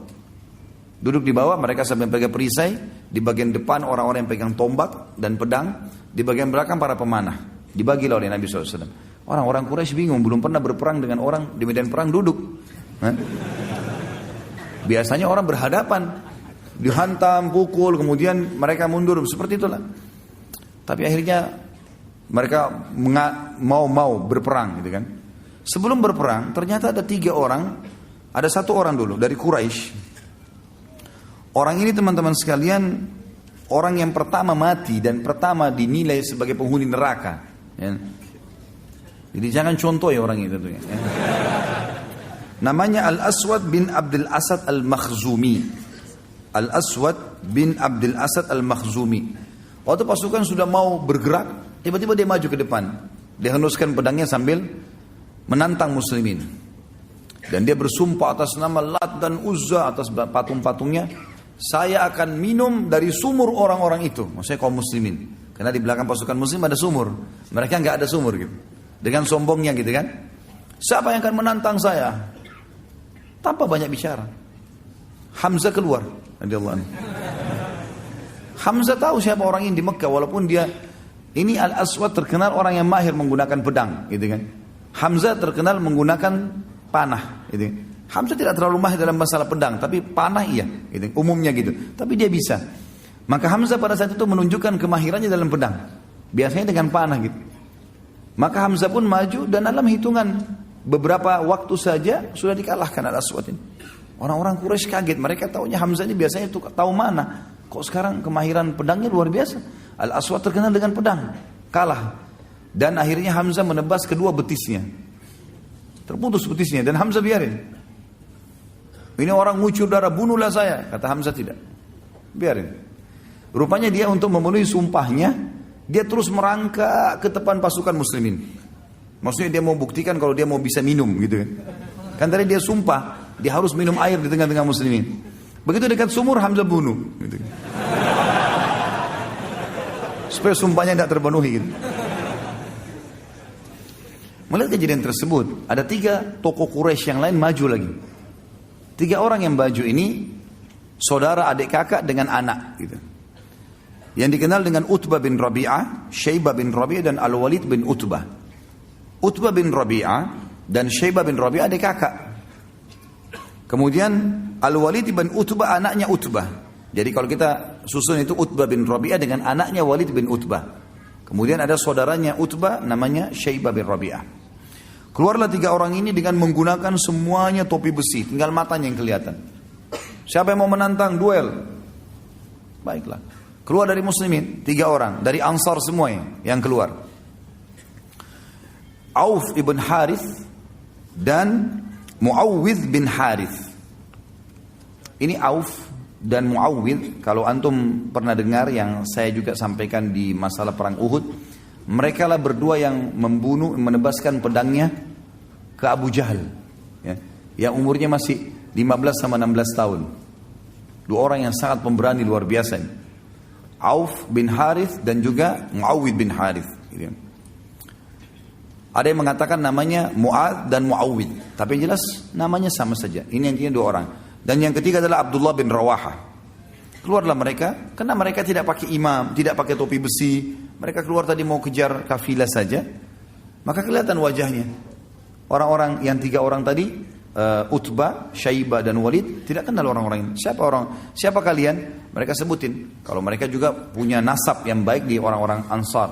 Duduk di bawah, mereka sambil pegang perisai. Di bagian depan orang-orang yang pegang tombak dan pedang. Di bagian belakang para pemanah. Dibagilah oleh Nabi SAW. Orang-orang Quraisy bingung, belum pernah berperang dengan orang di medan perang duduk. Biasanya orang berhadapan. Dihantam, pukul, kemudian mereka mundur. Seperti itulah. Tapi akhirnya mereka mau berperang gitu kan. Sebelum berperang, ternyata ada 3 orang, ada 1 orang dulu dari Quraisy. Orang ini teman-teman sekalian, orang yang pertama mati dan pertama dinilai sebagai penghuni neraka. Ya. Jadi jangan contoh ya orang itu. Ya. Namanya Al-Aswad bin Abdul Asad Al-Makhzumi. Al-Aswad bin Abdul Asad Al-Makhzumi. Waktu pasukan sudah mau bergerak, tiba-tiba dia maju ke depan. Dia henuskan pedangnya sambil menantang muslimin. Dan dia bersumpah atas nama Lat dan Uzza, atas patung-patungnya, saya akan minum dari sumur orang-orang itu. Maksudnya kaum muslimin. Karena di belakang pasukan muslim ada sumur. Mereka nggak ada sumur gitu. Dengan sombongnya gitu kan. Siapa yang akan menantang saya? Tanpa banyak bicara. Hamzah keluar. Hamzah tahu siapa orang ini di Mekah. Walaupun dia, ini Al-Aswad terkenal orang yang mahir menggunakan pedang gitu kan. Hamzah terkenal menggunakan panah gitu. Hamzah tidak terlalu mahir dalam masalah pedang, tapi panah iya gitu, umumnya gitu. Tapi dia bisa. Maka Hamzah pada saat itu menunjukkan kemahirannya dalam pedang. Biasanya dengan panah gitu. Maka Hamzah pun maju dan dalam hitungan beberapa waktu saja sudah dikalahkan Al-Aswad ini. Orang-orang Quraisy kaget, mereka taunya Hamzah ini biasanya itu tahu mana. Kok sekarang kemahiran pedangnya luar biasa. Al-Aswad terkenal dengan pedang, kalah. Dan akhirnya Hamzah menebas kedua betisnya. Terputus betisnya dan Hamzah biarin. Ini orang ngucur darah, bunuhlah saya. Kata Hamzah tidak. Biarin. Rupanya dia untuk memenuhi sumpahnya, dia terus merangkak ke depan pasukan muslimin. Maksudnya dia mau buktikan kalau dia mau bisa minum gitu kan. Kan tadi dia sumpah, dia harus minum air di tengah-tengah muslimin. Begitu dekat sumur Hamzah bunuh gitu. Supaya sumpahnya tidak terpenuhi gitu. Melihat kejadian tersebut, ada 3 tokoh Quraisy yang lain maju lagi. 3 orang yang maju ini saudara adik kakak dengan anak gitu. Yang dikenal dengan Utbah bin Rabi'ah, Syaibah bin Rabi'ah dan Al-Walid bin Utbah. Utbah bin Rabi'ah dan Syaibah bin Rabi'ah adik kakak. Kemudian Al-Walid bin Utbah anaknya Utbah. Jadi kalau kita susun itu Utbah bin Rabi'ah dengan anaknya Walid bin Utbah. Kemudian ada saudaranya Utbah namanya Syaibah bin Rabi'ah. Keluarlah 3 orang ini dengan menggunakan semuanya topi besi, tinggal matanya yang kelihatan. Siapa yang mau menantang duel? Baiklah. Keluar dari muslimin 3 orang, dari Ansar semuanya yang keluar. Auf ibn Harith dan Muawwidh bin Harith. Ini Auf dan Muawwidh, kalau antum pernah dengar yang saya juga sampaikan di masalah perang Uhud, mereka lah berdua yang menebaskan pedangnya ke Abu Jahal, ya, yang umurnya masih 15 sama 16 tahun. 2 orang yang sangat pemberani luar biasa. Auf bin Harith dan juga Muawwidh bin Harith. Gitu. Ada yang mengatakan namanya Mu'ad dan Muawwidh, tapi yang jelas namanya sama saja. Ini intinya 2 orang. Dan yang ketiga adalah Abdullah bin Rawaha. Keluarlah mereka, karena mereka tidak pakai imam, tidak pakai topi besi. Mereka keluar tadi mau kejar kafilah saja. Maka kelihatan wajahnya. Orang-orang yang 3 orang tadi, Utbah, Syaibah dan Walid, tidak kenal orang-orang ini. Siapa kalian? Mereka sebutin. Kalau mereka juga punya nasab yang baik di orang-orang Ansar.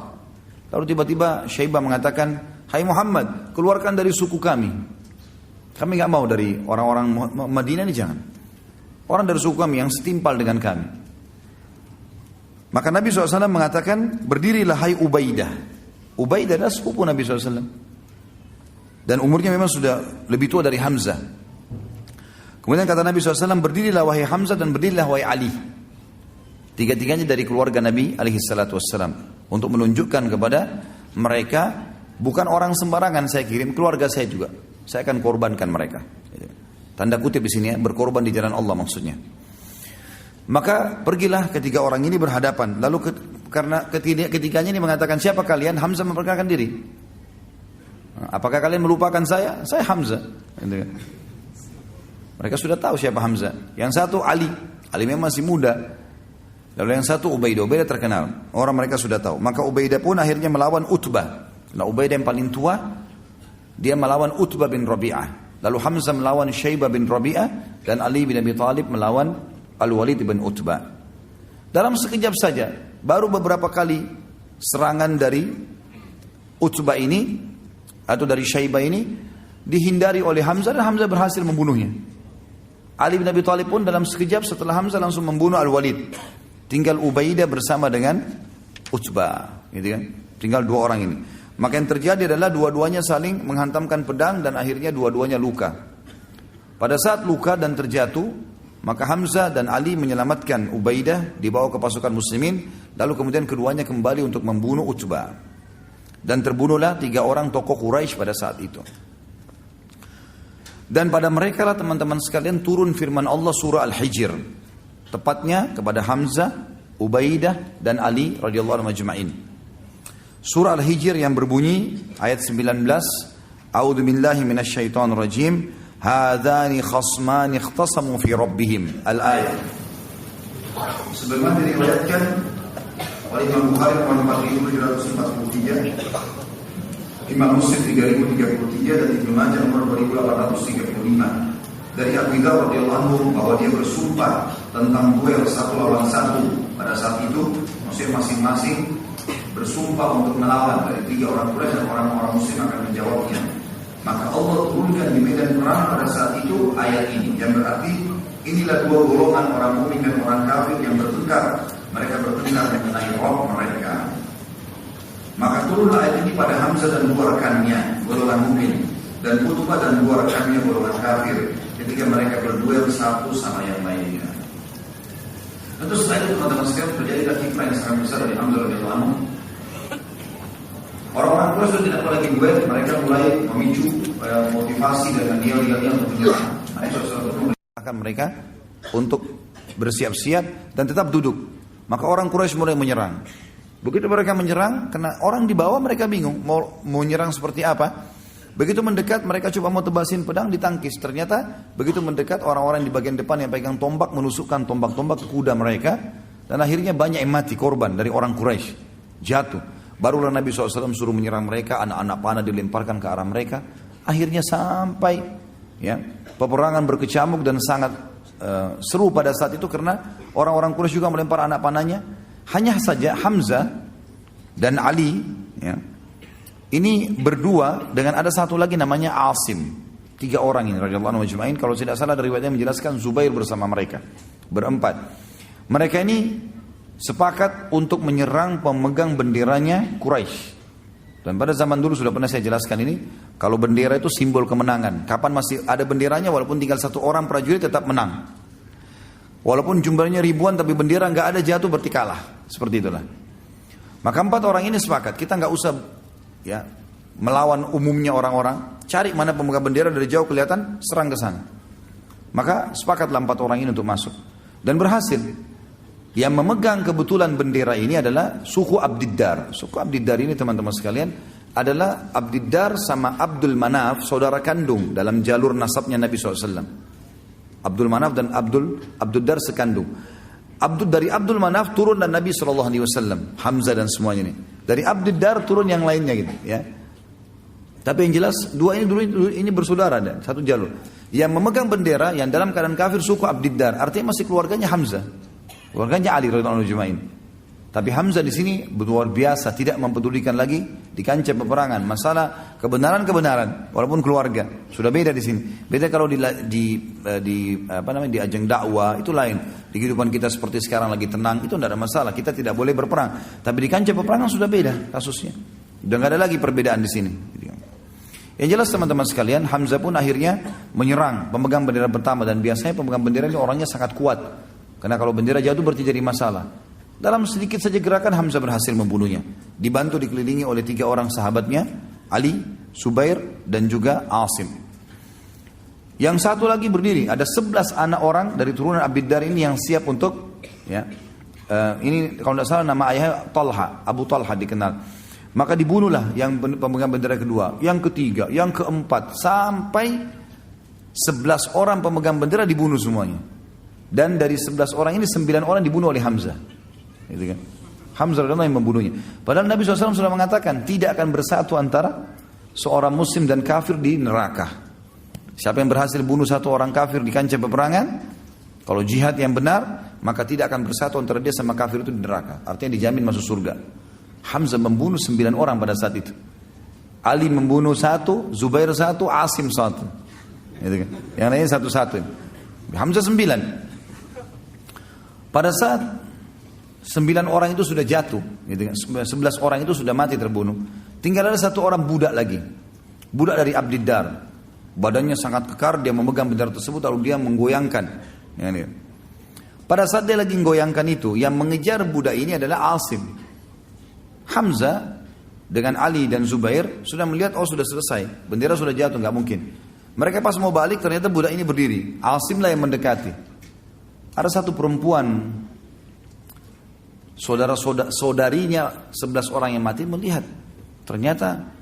Lalu tiba-tiba Syaibah mengatakan, hai Muhammad, keluarkan dari suku kami. Kami nggak mau dari orang-orang Madinah ini, jangan. Orang dari suku kami yang setimpal dengan kami. Maka Nabi SAW mengatakan, berdirilah hai Ubaidah. Ubaidah adalah sepupu Nabi SAW. Dan umurnya memang sudah lebih tua dari Hamzah. Kemudian kata Nabi SAW, berdirilah wahai Hamzah dan berdirilah wahai Ali. 3-tiganya dari keluarga Nabi SAW. Untuk menunjukkan kepada mereka, bukan orang sembarangan saya kirim, keluarga saya juga. Saya akan korbankan mereka. Tanda kutip di sini ya, berkorban di jalan Allah maksudnya. Maka pergilah 3 orang ini berhadapan. Lalu karena ketiganya ini mengatakan, siapa kalian? Hamzah memperkenalkan diri. Apakah kalian melupakan saya? Saya Hamzah. Mereka sudah tahu siapa Hamzah. Yang satu Ali. Ali memang masih muda. Lalu yang satu Ubaidah. Ubaidah terkenal. Orang mereka sudah tahu. Maka Ubaidah pun akhirnya melawan Utbah. Nah Ubaidah yang paling tua, dia melawan Utbah bin Rabi'ah. Lalu Hamzah melawan Syaibah bin Rabi'ah. Dan Ali bin Abi Thalib melawan Al-Walid bin Utbah. Dalam sekejap saja, baru beberapa kali serangan dari Utbah ini, atau dari Syaibah ini, dihindari oleh Hamzah dan Hamzah berhasil membunuhnya. Ali bin Abi Thalib pun dalam sekejap setelah Hamzah langsung membunuh Al-Walid. Tinggal Ubaidah bersama dengan Utbah. Gitu kan? Tinggal 2 orang ini. Maka yang terjadi adalah dua-duanya saling menghantamkan pedang dan akhirnya dua-duanya luka. Pada saat luka dan terjatuh, maka Hamzah dan Ali menyelamatkan Ubaidah, dibawa ke pasukan muslimin, lalu kemudian keduanya kembali untuk membunuh Utbah. Dan terbunuhlah 3 orang tokoh Quraisy pada saat itu. Dan pada mereka lah teman-teman sekalian turun firman Allah surah Al-Hijr. Tepatnya kepada Hamzah, Ubaidah dan Ali radhiyallahu anhum ajma'in. Surah Al-Hijr yang berbunyi ayat 19, A'udzu billahi minasyaitonir rajim, hadzani khasmani ikhtasamu fi rabbihim. Al-ayat. Sebagaimana diriwayatkan oleh Imam Bukhari 4743, Imam Muslim 3033 dan Ibnu Majah nomor 2835 dari Abu Dzar radhiyallahu anhu bahwa dia bersumpah tentang duel 1 lawan 1. Pada saat itu Muslim masing-masing bersumpah untuk melawan dari 3 orang Quraisy dan orang-orang Muslim akan menjawabnya. Maka Allah turunkan di medan perang pada saat itu ayat ini, yang berarti inilah 2 golongan orang mukmin dan orang kafir yang bertengkar. Mereka bertengkar mengenai Rabb mereka. Maka turunlah ayat ini pada Hamzah dan 2 rekannya, golongan mukmin, dan Utbah dan 2 rekannya, golongan kafir, ketika mereka berduel satu sama yang lainnya. Tentu setelah itu teman-teman sekalian terjadilah hikmah yang sangat besar dari Hamzah radhiyallahu anhu. Orang-orang Quraisy sudah tidak lagi duel, mereka mulai memicu motivasi dengan yel-yelnya untuk menyerang. Akan mereka untuk bersiap-siap dan tetap duduk. Maka orang Quraisy mulai menyerang. Begitu mereka menyerang, karena orang di bawah mereka bingung mau menyerang seperti apa. Begitu mendekat, mereka coba mau tebasin pedang, ditangkis. Ternyata begitu mendekat, orang-orang di bagian depan yang pegang tombak menusukkan tombak-tombak ke kuda mereka, dan akhirnya banyak yang mati, korban dari orang Quraisy, jatuh. Barulah Nabi SAW suruh menyerang mereka, anak-anak panah dilemparkan ke arah mereka. Akhirnya sampai ya peperangan berkecamuk dan sangat seru pada saat itu, karena orang-orang Quraisy juga melempar anak panahnya. Hanya saja Hamzah dan Ali ya, ini berdua dengan ada satu lagi namanya Asim. 3 orang ini radhiyallahu anhu ajma'in. Kalau tidak salah dari riwayatnya menjelaskan Zubair bersama mereka berempat. Mereka ini sepakat untuk menyerang pemegang benderanya Quraisy. Dan pada zaman dulu sudah pernah saya jelaskan ini, kalau bendera itu simbol kemenangan. Kapan masih ada benderanya, walaupun tinggal satu orang prajurit tetap menang. Walaupun jumlahnya ribuan tapi bendera nggak ada jatuh berarti kalah. Seperti itulah. Maka 4 orang ini sepakat, kita nggak usah ya melawan umumnya orang-orang, cari mana pemegang bendera dari jauh kelihatan, serang ke sana. Maka sepakatlah 4 orang ini untuk masuk dan berhasil. Yang memegang kebetulan bendera ini adalah suku Abdiddar. Suku Abdiddar ini teman-teman sekalian adalah Abdiddar sama Abdul Manaf, saudara kandung dalam jalur nasabnya Nabi SAW. Abdul Manaf dan Abdiddar sekandung. Dari Abdul Manaf turun dan Nabi SAW, Hamzah dan semuanya ini. Dari Abdiddar turun yang lainnya gitu ya. Tapi yang jelas dua ini dulu ini bersaudara dan satu jalur. Yang memegang bendera yang dalam keadaan kafir suku Abdiddar, artinya masih keluarganya Hamzah. Keluarganya Ali radhiyallahu anhu. Tapi Hamzah di sini luar biasa, tidak mempedulikan lagi di kancah peperangan masalah kebenaran, walaupun keluarga sudah beda di sini. Beda kalau di ajang dakwah itu lain. Di kehidupan kita seperti sekarang lagi tenang itu tidak ada masalah, kita tidak boleh berperang. Tapi di kancah peperangan sudah beda kasusnya. Sudah nggak ada lagi perbedaan di sini. Yang jelas teman-teman sekalian, Hamzah pun akhirnya menyerang pemegang bendera pertama dan biasanya pemegang bendera ini orangnya sangat kuat. Karena kalau bendera jatuh berarti jadi masalah. Dalam sedikit saja gerakan Hamzah berhasil membunuhnya. Dibantu dikelilingi oleh 3 orang sahabatnya, Ali, Subair dan juga Asim. Yang satu lagi berdiri, ada 11 anak orang dari turunan Abdiddar ini yang siap untuk ya. Ini kalau tidak salah nama ayahnya Talha, Abu Talha dikenal. Maka dibunuhlah yang pemegang bendera kedua, yang ketiga, yang keempat sampai 11 orang pemegang bendera dibunuh semuanya. Dan dari 11 orang ini 9 orang dibunuh oleh Hamzah. Gitu kan? Hamzah adalah yang membunuhnya. Padahal Nabi SAW sudah mengatakan tidak akan bersatu antara seorang muslim dan kafir di neraka. Siapa yang berhasil bunuh satu orang kafir di kancah peperangan, kalau jihad yang benar, maka tidak akan bersatu antara dia sama kafir itu di neraka. Artinya dijamin masuk surga. Hamzah membunuh 9 orang pada saat itu. Ali membunuh 1, Zubair 1, Asim 1. Gitu kan? Yang lainnya 1-1. Hamzah 9. Pada saat 9 orang itu sudah jatuh, gitu kan? 11 orang itu sudah mati terbunuh. Tinggal ada 1 orang budak lagi. Budak dari Abdiddar. Badannya sangat kekar, dia memegang bendera tersebut lalu dia menggoyangkan. Ya. Pada saat dia lagi menggoyangkan itu, yang mengejar budak ini adalah Asim. Hamzah dengan Ali dan Zubair sudah melihat, oh sudah selesai. Bendera sudah jatuh, nggak mungkin. Mereka pas mau balik ternyata budak ini berdiri. Asim lah yang mendekati. Ada satu perempuan, saudarinya 11 orang yang mati melihat ternyata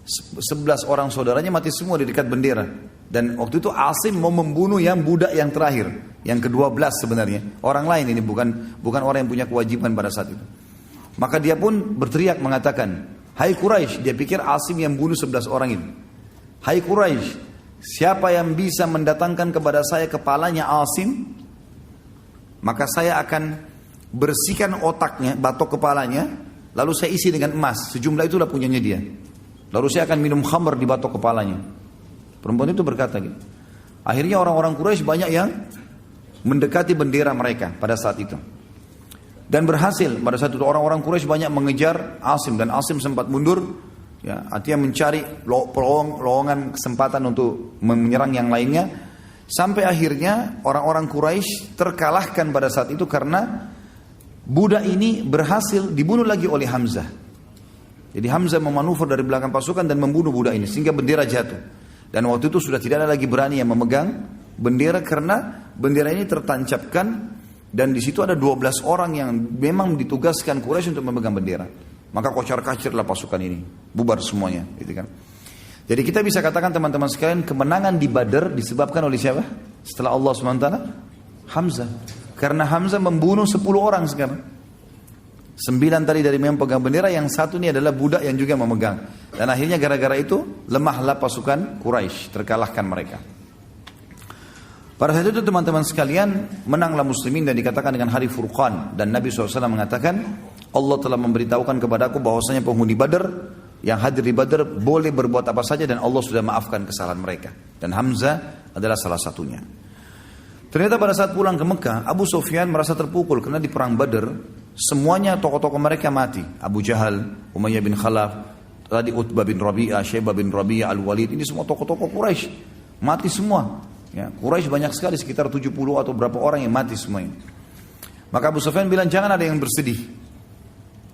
11 orang saudaranya mati semua di dekat bendera. Dan waktu itu Asim mau membunuh yang budak yang terakhir, yang ke-12 sebenarnya. Orang lain ini bukan orang yang punya kewajiban pada saat itu. Maka dia pun berteriak mengatakan, "Hai Quraisy," dia pikir Asim yang bunuh 11 orang ini. "Hai Quraisy, siapa yang bisa mendatangkan kepada saya kepalanya Asim, maka saya akan bersihkan otaknya, batok kepalanya, lalu saya isi dengan emas, sejumlah itulah punyanya dia. Lalu saya akan minum khamr di batok kepalanya." Perempuan itu berkata gitu. Akhirnya orang-orang Quraisy banyak yang mendekati bendera mereka pada saat itu. Dan berhasil, pada saat itu orang-orang Quraisy banyak mengejar Asim dan Asim sempat mundur, ya, artinya mencari lowongan kesempatan untuk menyerang yang lainnya. Sampai akhirnya orang-orang Quraisy terkalahkan pada saat itu karena budak ini berhasil dibunuh lagi oleh Hamzah. Jadi Hamzah memanuver dari belakang pasukan dan membunuh budak ini sehingga bendera jatuh. Dan waktu itu sudah tidak ada lagi berani yang memegang bendera karena bendera ini tertancapkan dan di situ ada 12 orang yang memang ditugaskan Quraisy untuk memegang bendera. Maka kocar-kacirlah pasukan ini, bubar semuanya, gitu kan. Jadi kita bisa katakan teman-teman sekalian, kemenangan di Badar disebabkan oleh siapa? Setelah Allah SWT, Hamzah. Karena Hamzah membunuh 10 orang sekarang. 9 tadi dari memegang bendera, yang satu ini adalah budak yang juga memegang. Dan akhirnya gara-gara itu lemahlah pasukan Quraisy, terkalahkan mereka. Pada saat itu teman-teman sekalian, menanglah muslimin dan dikatakan dengan hari Furqan. Dan Nabi SAW mengatakan, Allah telah memberitahukan kepadaku bahwasanya penghuni Badar yang hadir di Badar boleh berbuat apa saja dan Allah sudah maafkan kesalahan mereka. Dan Hamzah adalah salah satunya. Ternyata pada saat pulang ke Mekah, Abu Sufyan merasa terpukul karena di perang Badar Semuanya tokoh-tokoh mereka mati. Abu Jahal, Umayyah bin Khalaf, tadi Utbah bin Rabi'ah, Syaibah bin Rabi'ah, Al-Walid. Ini semua tokoh-tokoh Quraisy. Mati semua. Ya, Quraisy banyak sekali, sekitar 70 atau berapa orang yang mati semuanya. Maka Abu Sufyan bilang, jangan ada yang bersedih.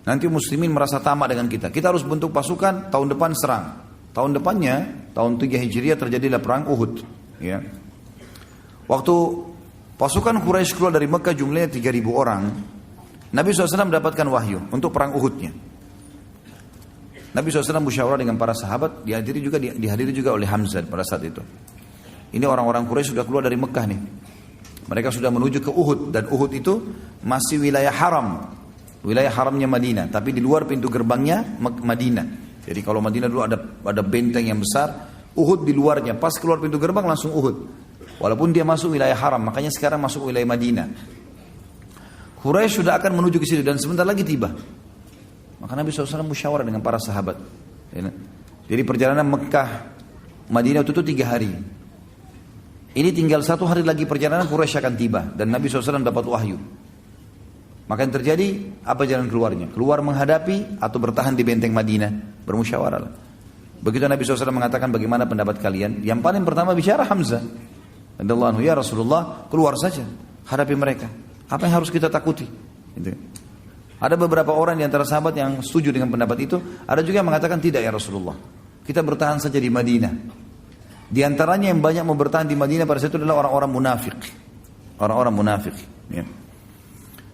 Nanti muslimin merasa tamak dengan kita. Kita harus bentuk pasukan, tahun depan serang. Tahun depannya, tahun 3 Hijriah terjadilah perang Uhud. Ya. Waktu pasukan Quraisy keluar dari Mekah jumlahnya 3.000 orang, Nabi SAW mendapatkan wahyu untuk perang Uhudnya. Nabi SAW musyawarah dengan para sahabat, dihadiri juga oleh Hamzah pada saat itu. Ini orang-orang Quraisy sudah keluar dari Mekah nih. Mereka sudah menuju ke Uhud, dan Uhud itu masih wilayah haram. Wilayah haramnya Madinah, tapi di luar pintu gerbangnya Madinah. Jadi kalau Madinah dulu ada benteng yang besar, Uhud di luarnya, pas keluar pintu gerbang langsung Uhud. Walaupun dia masuk wilayah haram, makanya sekarang masuk wilayah Madinah. Quraisy sudah akan menuju ke situ dan sebentar lagi tiba. Maka Nabi SAW musyawarah dengan para sahabat. Jadi perjalanan Mekah Madinah itu 3 hari. Ini tinggal 1 hari lagi perjalanan Quraisy akan tiba dan Nabi SAW dapat wahyu. Maka yang terjadi apa jalan keluarnya? Keluar menghadapi atau bertahan di benteng Madinah? Bermusyawarah. Begitu Nabi SAW mengatakan bagaimana pendapat kalian? Yang paling pertama bicara Hamzah. Radhiyallahu anhu, ya Rasulullah, keluar saja hadapi mereka. Apa yang harus kita takuti? Gitu. Ada beberapa orang di antara sahabat yang setuju dengan pendapat itu. Ada juga yang mengatakan tidak ya Rasulullah. Kita bertahan saja di Madinah. Di antaranya yang banyak mau bertahan di Madinah pada saat itu adalah orang-orang munafik. Orang-orang munafik. Ya.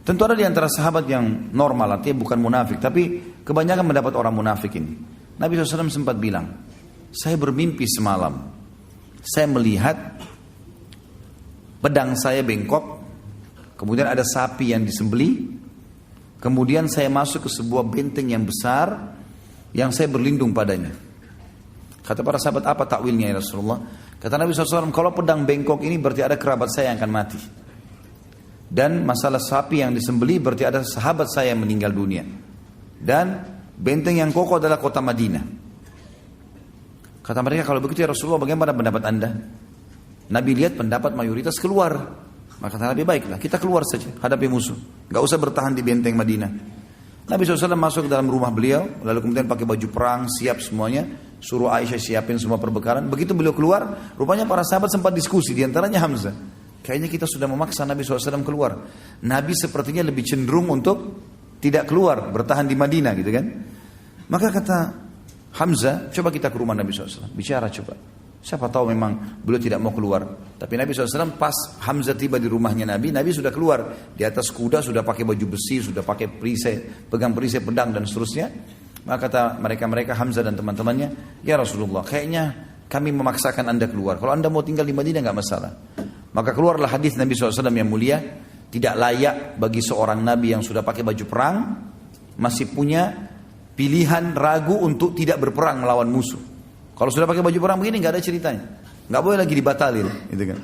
Tentu ada di antara sahabat yang normal, artinya bukan munafik. Tapi kebanyakan mendapat orang munafik ini. Nabi SAW sempat bilang, saya bermimpi semalam. Saya melihat pedang saya bengkok. Kemudian ada sapi yang disembelih. Kemudian saya masuk ke sebuah benteng yang besar yang saya berlindung padanya. Kata para sahabat, apa takwilnya ya Rasulullah? Kata Nabi SAW, kalau pedang bengkok ini berarti ada kerabat saya yang akan mati. Dan masalah sapi yang disembelih berarti ada sahabat saya yang meninggal dunia. Dan benteng yang kokoh adalah kota Madinah. Kata mereka, kalau begitu ya Rasulullah, bagaimana pendapat anda? Nabi lihat pendapat mayoritas keluar. Maka kata Nabi, baiklah kita keluar saja hadapi musuh. Gak usah bertahan di benteng Madinah. Nabi SAW masuk ke dalam rumah beliau. Lalu kemudian pakai baju perang, siap semuanya. Suruh Aisyah siapin semua perbekalan. Begitu beliau keluar, rupanya para sahabat sempat diskusi. Di antaranya Hamzah. Kayaknya kita sudah memaksa Nabi SAW keluar. Nabi sepertinya lebih cenderung untuk tidak keluar, bertahan di Madinah gitu kan. Maka kata Hamzah, coba kita ke rumah Nabi SAW. Bicara coba. Siapa tahu memang beliau tidak mau keluar. Tapi Nabi SAW pas Hamzah tiba di rumahnya Nabi sudah keluar. Di atas kuda, sudah pakai baju besi, sudah pakai perisai, pegang perisai pedang dan seterusnya. Maka kata mereka Hamzah dan teman-temannya, ya Rasulullah, kayaknya kami memaksakan anda keluar. Kalau anda mau tinggal di Madinah nggak masalah. Maka keluarlah hadis Nabi SAW yang mulia, tidak layak bagi seorang Nabi yang sudah pakai baju perang, masih punya pilihan ragu untuk tidak berperang melawan musuh. Kalau sudah pakai baju perang begini nggak ada ceritanya, nggak boleh lagi dibatalin, gitu kan?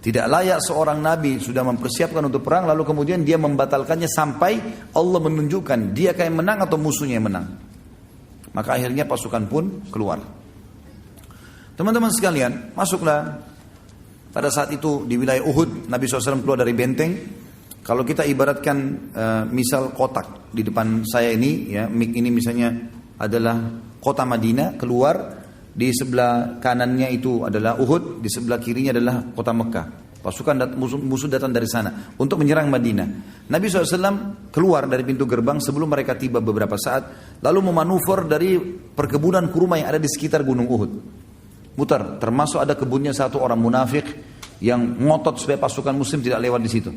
Tidak layak seorang nabi sudah mempersiapkan untuk perang lalu kemudian dia membatalkannya sampai Allah menunjukkan dia kayak menang atau musuhnya yang menang. Maka akhirnya pasukan pun keluar. Teman-teman sekalian, masuklah pada saat itu di wilayah Uhud. Nabi SAW keluar dari benteng. Kalau kita ibaratkan misal kotak di depan saya ini, ya, mic ini misalnya adalah kota Madinah, keluar di sebelah kanannya itu adalah Uhud, di sebelah kirinya adalah kota Mekah. Pasukan musuh datang dari sana untuk menyerang Madinah. Nabi SAW keluar dari pintu gerbang sebelum mereka tiba beberapa saat, lalu memanuver dari perkebunan kurma yang ada di sekitar gunung Uhud. Mutar, termasuk ada kebunnya satu orang munafik yang ngotot supaya pasukan muslim tidak lewat di situ.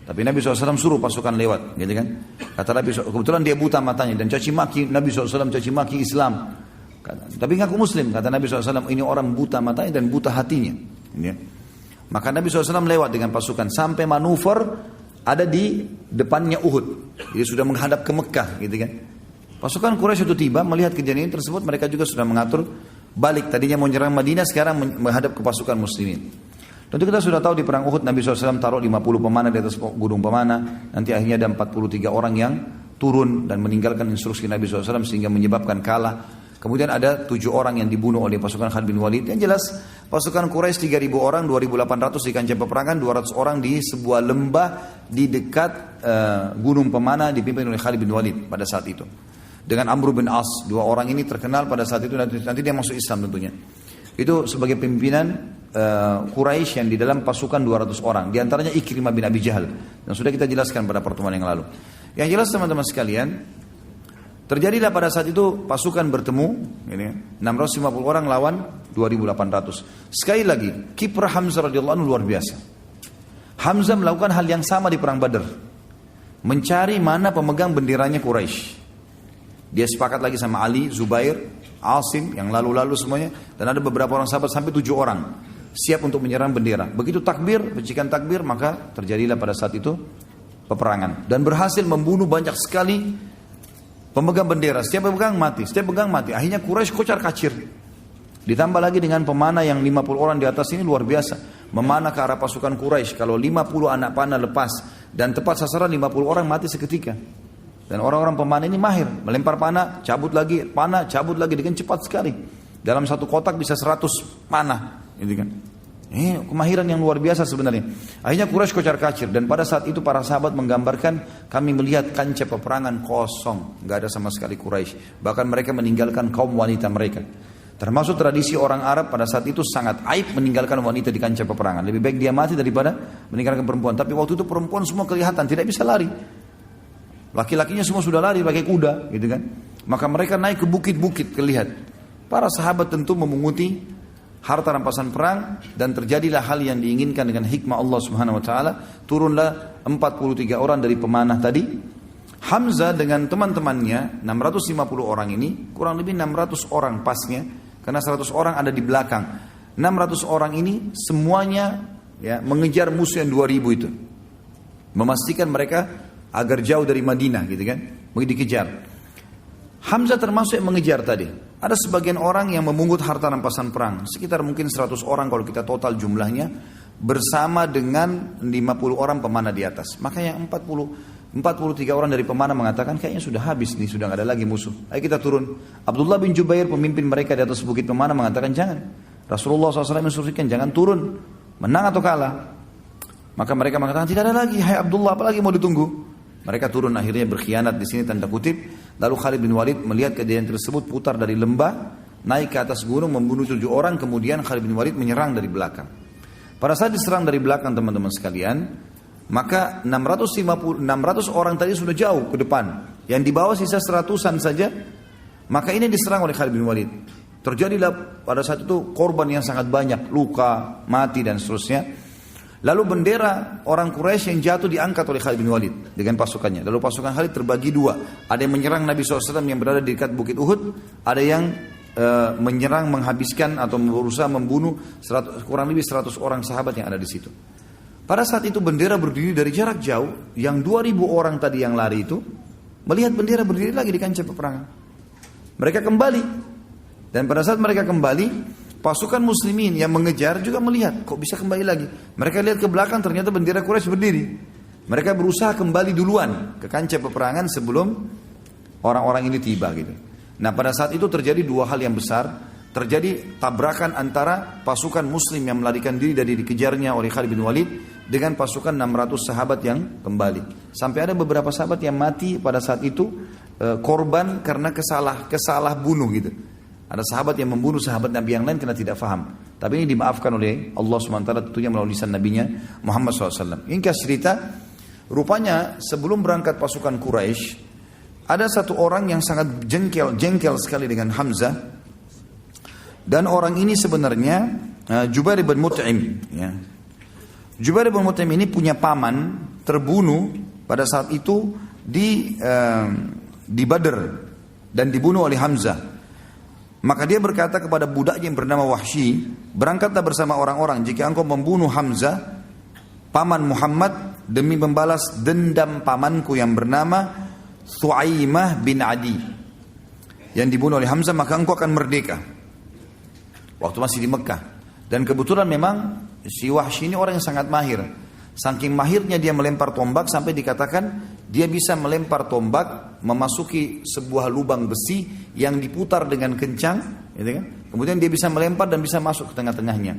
Tapi Nabi SAW suruh pasukan lewat, gitu kan? Kata Nabi SAW, kebetulan dia buta matanya dan caci maki Nabi SAW, caci maki Islam. Tapi ngaku Muslim, kata Nabi SAW, ini orang buta matanya dan buta hatinya. Ya. Maka Nabi SAW lewat dengan pasukan sampai manuver ada di depannya Uhud. Dia sudah menghadap ke Mekah, gitu kan? Pasukan Quraisy itu tiba melihat kejadian tersebut, mereka juga sudah mengatur balik. Tadinya mau menyerang Madinah, sekarang menghadap ke pasukan muslimin. Tentu kita sudah tahu di perang Uhud Nabi SAW taruh 50 pemanah di atas gunung pemanah. Nanti akhirnya ada 43 orang yang turun dan meninggalkan instruksi Nabi SAW sehingga menyebabkan kalah. Kemudian ada 7 orang yang dibunuh oleh pasukan Khalid bin Walid. Yang jelas pasukan Quraisy 3.000 orang, 2.800 di kancah peperangan, 200 orang di sebuah lembah di dekat Gunung Pemana dipimpin oleh Khalid bin Walid pada saat itu. Dengan Amr bin As, dua orang ini terkenal pada saat itu, nanti dia masuk Islam tentunya. Itu sebagai pimpinan Quraisy yang di dalam pasukan 200 orang. Di antaranya Ikrimah bin Abi Jahal. Dan sudah kita jelaskan pada pertemuan yang lalu. Yang jelas teman-teman sekalian, terjadilah pada saat itu pasukan bertemu, ini 650 orang lawan 2.800. Sekali lagi, kiprah Hamzah radhiyallahu anhu luar biasa. Hamzah melakukan hal yang sama di perang Badar, mencari mana pemegang benderanya Quraisy. Dia sepakat lagi sama Ali, Zubair, Asim, yang lalu-lalu semuanya, dan ada beberapa orang sahabat sampai 7 orang siap untuk menyerang bendera. Begitu takbir, percikan takbir, maka terjadilah pada saat itu peperangan dan berhasil membunuh banyak sekali pemegang bendera. Setiap pemegang mati, setiap pemegang mati. Akhirnya Quraisy kocar-kacir. Ditambah lagi dengan pemanah yang 50 orang di atas ini luar biasa. Memanah ke arah pasukan Quraisy. Kalau 50 anak panah lepas dan tepat sasaran, 50 orang mati seketika. Dan orang-orang pemanah ini mahir, melempar panah, cabut lagi dengan cepat sekali. Dalam satu kotak bisa 100 panah, gitu kan. Ini kemahiran yang luar biasa sebenarnya. Akhirnya Quraisy kocar-kacir, dan pada saat itu para sahabat menggambarkan, kami melihat kancah peperangan kosong, nggak ada sama sekali Quraisy. Bahkan mereka meninggalkan kaum wanita mereka. Termasuk tradisi orang Arab pada saat itu sangat aib meninggalkan wanita di kancah peperangan. Lebih baik dia mati daripada meninggalkan perempuan. Tapi waktu itu perempuan semua kelihatan tidak bisa lari. Laki-lakinya semua sudah lari pakai kuda, gitu kan. Maka mereka naik ke bukit-bukit kelihat. Para sahabat tentu memunguti harta rampasan perang, dan terjadilah hal yang diinginkan dengan hikmah Allah Subhanahu wa taala. Turunlah 43 orang dari pemanah tadi. Hamzah dengan teman-temannya 650 orang ini, kurang lebih 600 orang pasnya, karena 100 orang ada di belakang. 600 orang ini semuanya ya mengejar musuh yang 2000 itu. Memastikan mereka agar jauh dari Madinah, gitu kan. Begitu dikejar. Hamzah termasuk yang mengejar tadi. Ada sebagian orang yang memungut harta rampasan perang, sekitar mungkin 100 orang kalau kita total jumlahnya, bersama dengan 50 orang pemanah di atas. Maka yang 43 orang dari pemanah mengatakan kayaknya sudah habis nih, sudah nggak ada lagi musuh. Ayo kita turun. Abdullah bin Jubair, pemimpin mereka di atas bukit pemanah, mengatakan jangan. Rasulullah SAW menginstruksikan jangan turun, menang atau kalah. Maka mereka mengatakan tidak ada lagi, hai Abdullah, apalagi mau ditunggu. Mereka turun, akhirnya berkhianat di sini tanda kutip. Lalu Khalid bin Walid melihat kejadian tersebut, putar dari lembah, naik ke atas gunung, membunuh 7 orang. Kemudian Khalid bin Walid menyerang dari belakang. Pada saat diserang dari belakang teman-teman sekalian, maka 600 orang tadi sudah jauh ke depan. Yang di bawah sisa 100-an saja. Maka ini diserang oleh Khalid bin Walid. Terjadilah pada saat itu korban yang sangat banyak, luka, mati dan seterusnya. Lalu bendera orang Quraisy yang jatuh diangkat oleh Khalid bin Walid dengan pasukannya. Lalu pasukan Khalid terbagi 2. Ada yang menyerang Nabi SAW yang berada di dekat bukit Uhud. Ada yang menyerang, menghabiskan atau berusaha membunuh kurang lebih 100 orang sahabat yang ada di situ. Pada saat itu bendera berdiri dari jarak jauh. Yang 2000 orang tadi yang lari itu melihat bendera berdiri lagi di kancah peperangan. Mereka kembali. Dan pada saat mereka kembali, pasukan muslimin yang mengejar juga melihat, kok bisa kembali lagi. Mereka lihat ke belakang, ternyata bendera Quraisy berdiri. Mereka berusaha kembali duluan ke kancah peperangan sebelum orang-orang ini tiba gitu. Nah pada saat itu terjadi 2 hal yang besar. Terjadi tabrakan antara pasukan muslim yang melarikan diri dari dikejarnya oleh Khalid bin Walid dengan pasukan 600 sahabat yang kembali. Sampai ada beberapa sahabat yang mati pada saat itu korban karena kesalah bunuh gitu. Ada sahabat yang membunuh sahabat Nabi yang lain karena tidak faham. Tapi ini dimaafkan oleh Allah SWT tentunya melalui lisan Nabinya Muhammad SAW. Ringkas cerita, rupanya sebelum berangkat pasukan Quraisy, ada satu orang yang sangat jengkel sekali dengan Hamzah. Dan orang ini sebenarnya Jubair bin Mut'im. Ya. Jubair bin Mut'im ini punya paman terbunuh pada saat itu di Badr dan dibunuh oleh Hamzah. Maka dia berkata kepada budaknya yang bernama Wahsy, berangkatlah bersama orang-orang jika engkau membunuh Hamzah, paman Muhammad, demi membalas dendam pamanku yang bernama Thuaimah bin Adi yang dibunuh oleh Hamzah, maka engkau akan merdeka. Waktu masih di Mekah. Dan kebetulan memang si Wahsy ini orang yang sangat mahir. Saking mahirnya dia melempar tombak sampai dikatakan dia bisa melempar tombak memasuki sebuah lubang besi yang diputar dengan kencang, gitu kan? Kemudian dia bisa melempar dan bisa masuk ke tengah-tengahnya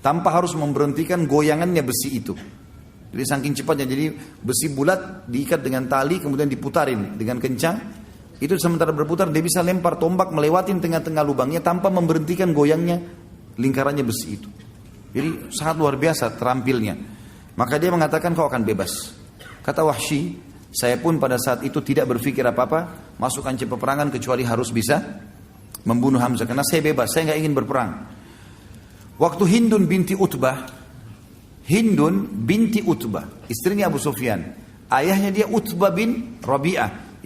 tanpa harus memberhentikan goyangannya besi itu. Jadi saking cepatnya, jadi besi bulat diikat dengan tali kemudian diputarin dengan kencang. Itu sementara berputar dia bisa lempar tombak melewati tengah-tengah lubangnya tanpa memberhentikan goyangnya lingkarannya besi itu. Jadi sangat luar biasa terampilnya. Maka dia mengatakan kau akan bebas. Kata Wahsy, saya pun pada saat itu tidak berpikir apa-apa masuk kancah peperangan kecuali harus bisa membunuh Hamzah. Karena saya bebas, saya nggak ingin berperang. Waktu Hindun binti Utbah, istrinya Abu Sufyan. Ayahnya dia Utbah bin Rabi'ah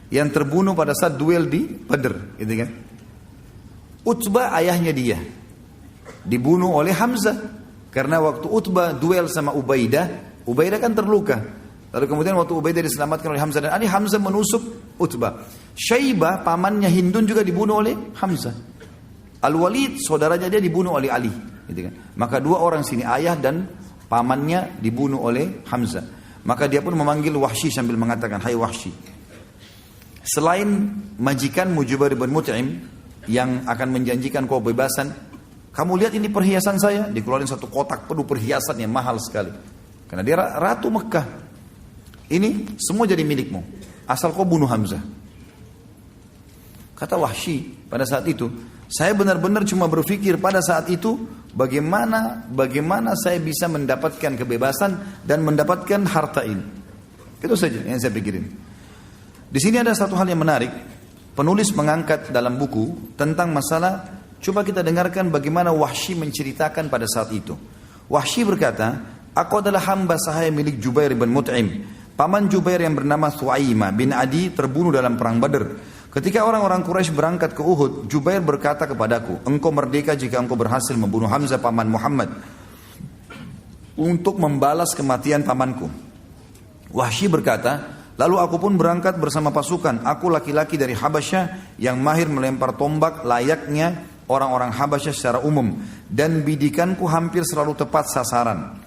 yang terbunuh pada saat duel di Badr, gitu kan. Utbah ayahnya dia dibunuh oleh Hamzah karena waktu Utbah duel sama Ubaidah kan terluka. Lalu kemudian waktu Ubaidah diselamatkan oleh Hamzah dan Ali, Hamzah menusuk Utbah. Syaibah pamannya Hindun juga dibunuh oleh Hamzah. Al-Walid saudaranya dia dibunuh oleh Ali, gitu kan. Maka dua orang sini ayah dan pamannya dibunuh oleh Hamzah. Maka dia pun memanggil Wahsy sambil mengatakan, hai Wahsy, selain majikanmu Jubair bin Mut'im yang akan menjanjikan kau bebasan, kamu lihat ini perhiasan saya. Dikeluarin satu kotak penuh perhiasan yang mahal sekali, karena dia ratu Mekah. Ini semua jadi milikmu asal kau bunuh Hamzah. Kata Wahsy pada saat itu, saya benar-benar cuma berpikir pada saat itu bagaimana saya bisa mendapatkan kebebasan dan mendapatkan harta ini. Itu saja yang saya pikirin. Di sini ada satu hal yang menarik. Penulis mengangkat dalam buku tentang masalah, coba kita dengarkan bagaimana Wahsy menceritakan pada saat itu. Wahsy berkata, aku adalah hamba sahaya milik Jubair bin Mut'im. Paman Jubair yang bernama Thuaimah bin Adi terbunuh dalam perang Badr. Ketika orang-orang Quraisy berangkat ke Uhud, Jubair berkata kepadaku, engkau merdeka jika engkau berhasil membunuh Hamzah paman Muhammad untuk membalas kematian pamanku. Wahsy berkata, lalu aku pun berangkat bersama pasukan. Aku laki-laki dari Habasyah yang mahir melempar tombak layaknya orang-orang Habasyah secara umum, dan bidikanku hampir selalu tepat sasaran.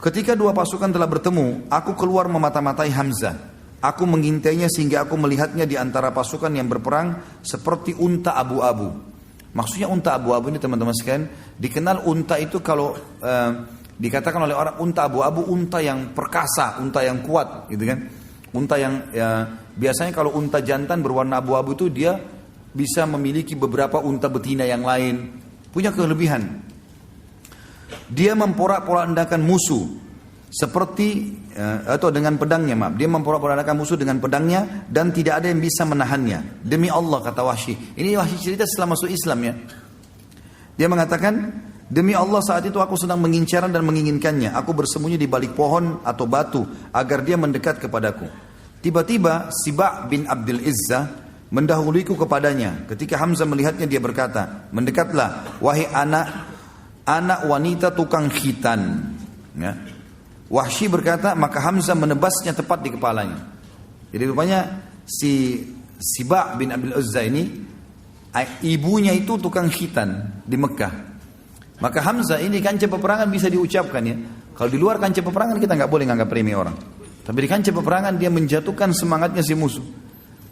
Ketika dua pasukan telah bertemu, aku keluar memata-matai Hamzah. Aku mengintainya sehingga aku melihatnya di antara pasukan yang berperang seperti unta abu-abu. Maksudnya unta abu-abu ini teman-teman sekalian, dikenal unta itu kalau dikatakan oleh orang unta abu-abu, unta yang perkasa, unta yang kuat, gitu kan. Unta yang biasanya kalau unta jantan berwarna abu-abu itu dia bisa memiliki beberapa unta betina yang lain, punya kelebihan. Dia memporak-porandakan musuh seperti atau dengan pedangnya, dia memporak-porandakan musuh dengan pedangnya dan tidak ada yang bisa menahannya. Demi Allah, kata Wahsy. Ini Wahsy cerita setelah masuk Islam ya. Dia mengatakan, demi Allah saat itu aku sedang mengincar dan menginginkannya. Aku bersembunyi di balik pohon atau batu agar dia mendekat kepadaku. Tiba-tiba Siba' bin Abdul Izzah mendahuluiku kepadanya. Ketika Hamzah melihatnya dia berkata, mendekatlah wahai anak wanita tukang khitan. Ya. Wahsy berkata, maka Hamzah menebasnya tepat di kepalanya. Jadi rupanya si Siba' bin Abdul Izzah ini ibunya itu tukang khitan di Mekah. Maka Hamzah ini kancah peperangan bisa diucapkan ya. Kalau di luar kancah peperangan kita nggak boleh nganggap remeh orang. Tapi di kancah peperangan dia menjatuhkan semangatnya si musuh.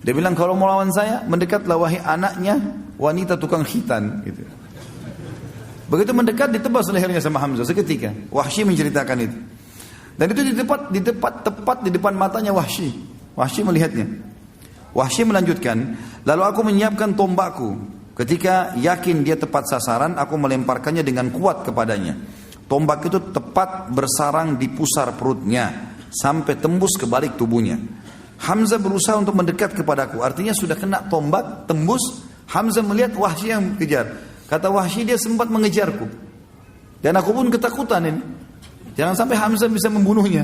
Dia bilang kalau mau lawan saya, mendekatlah wahai anaknya wanita tukang khitan. Gitu. Begitu mendekat ditebas lehernya sama Hamzah seketika. Wahsy menceritakan itu. Dan itu tepat di depan matanya Wahsy. Wahsy melihatnya. Wahsy melanjutkan, lalu aku menyiapkan tombakku. Ketika yakin dia tepat sasaran, aku melemparkannya dengan kuat kepadanya. Tombak itu tepat bersarang di pusar perutnya sampai tembus ke balik tubuhnya. Hamzah berusaha untuk mendekat kepadaku. Artinya sudah kena tombak, tembus. Hamzah melihat Wahsy yang kejar. Kata Wahsy, dia sempat mengejarku. Dan aku pun ketakutan ini. Jangan sampai Hamzah bisa membunuhnya.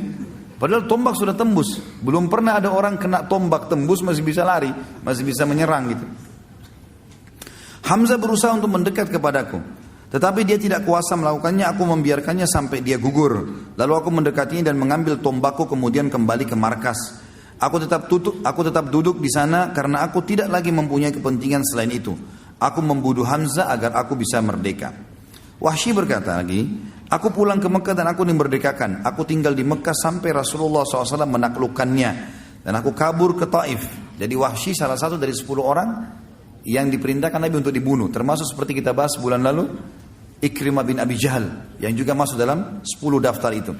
Padahal tombak sudah tembus. Belum pernah ada orang kena tombak tembus masih bisa lari, masih bisa menyerang gitu. Hamzah berusaha untuk mendekat kepadaku. Tetapi dia tidak kuasa melakukannya, aku membiarkannya sampai dia gugur. Lalu aku mendekatinya dan mengambil tombakku kemudian kembali ke markas. Aku tetap duduk di sana karena aku tidak lagi mempunyai kepentingan selain itu. Aku membunuh Hamzah agar aku bisa merdeka. Wahsy berkata lagi, aku pulang ke Mekah dan aku dimerdekakan. Aku tinggal di Mekah sampai Rasulullah SAW menaklukkannya. Dan aku kabur ke Taif. Jadi Wahsy salah satu dari 10 orang yang diperintahkan Nabi untuk dibunuh. Termasuk seperti kita bahas bulan lalu, Ikrimah bin Abi Jahal. Yang juga masuk dalam 10 daftar itu.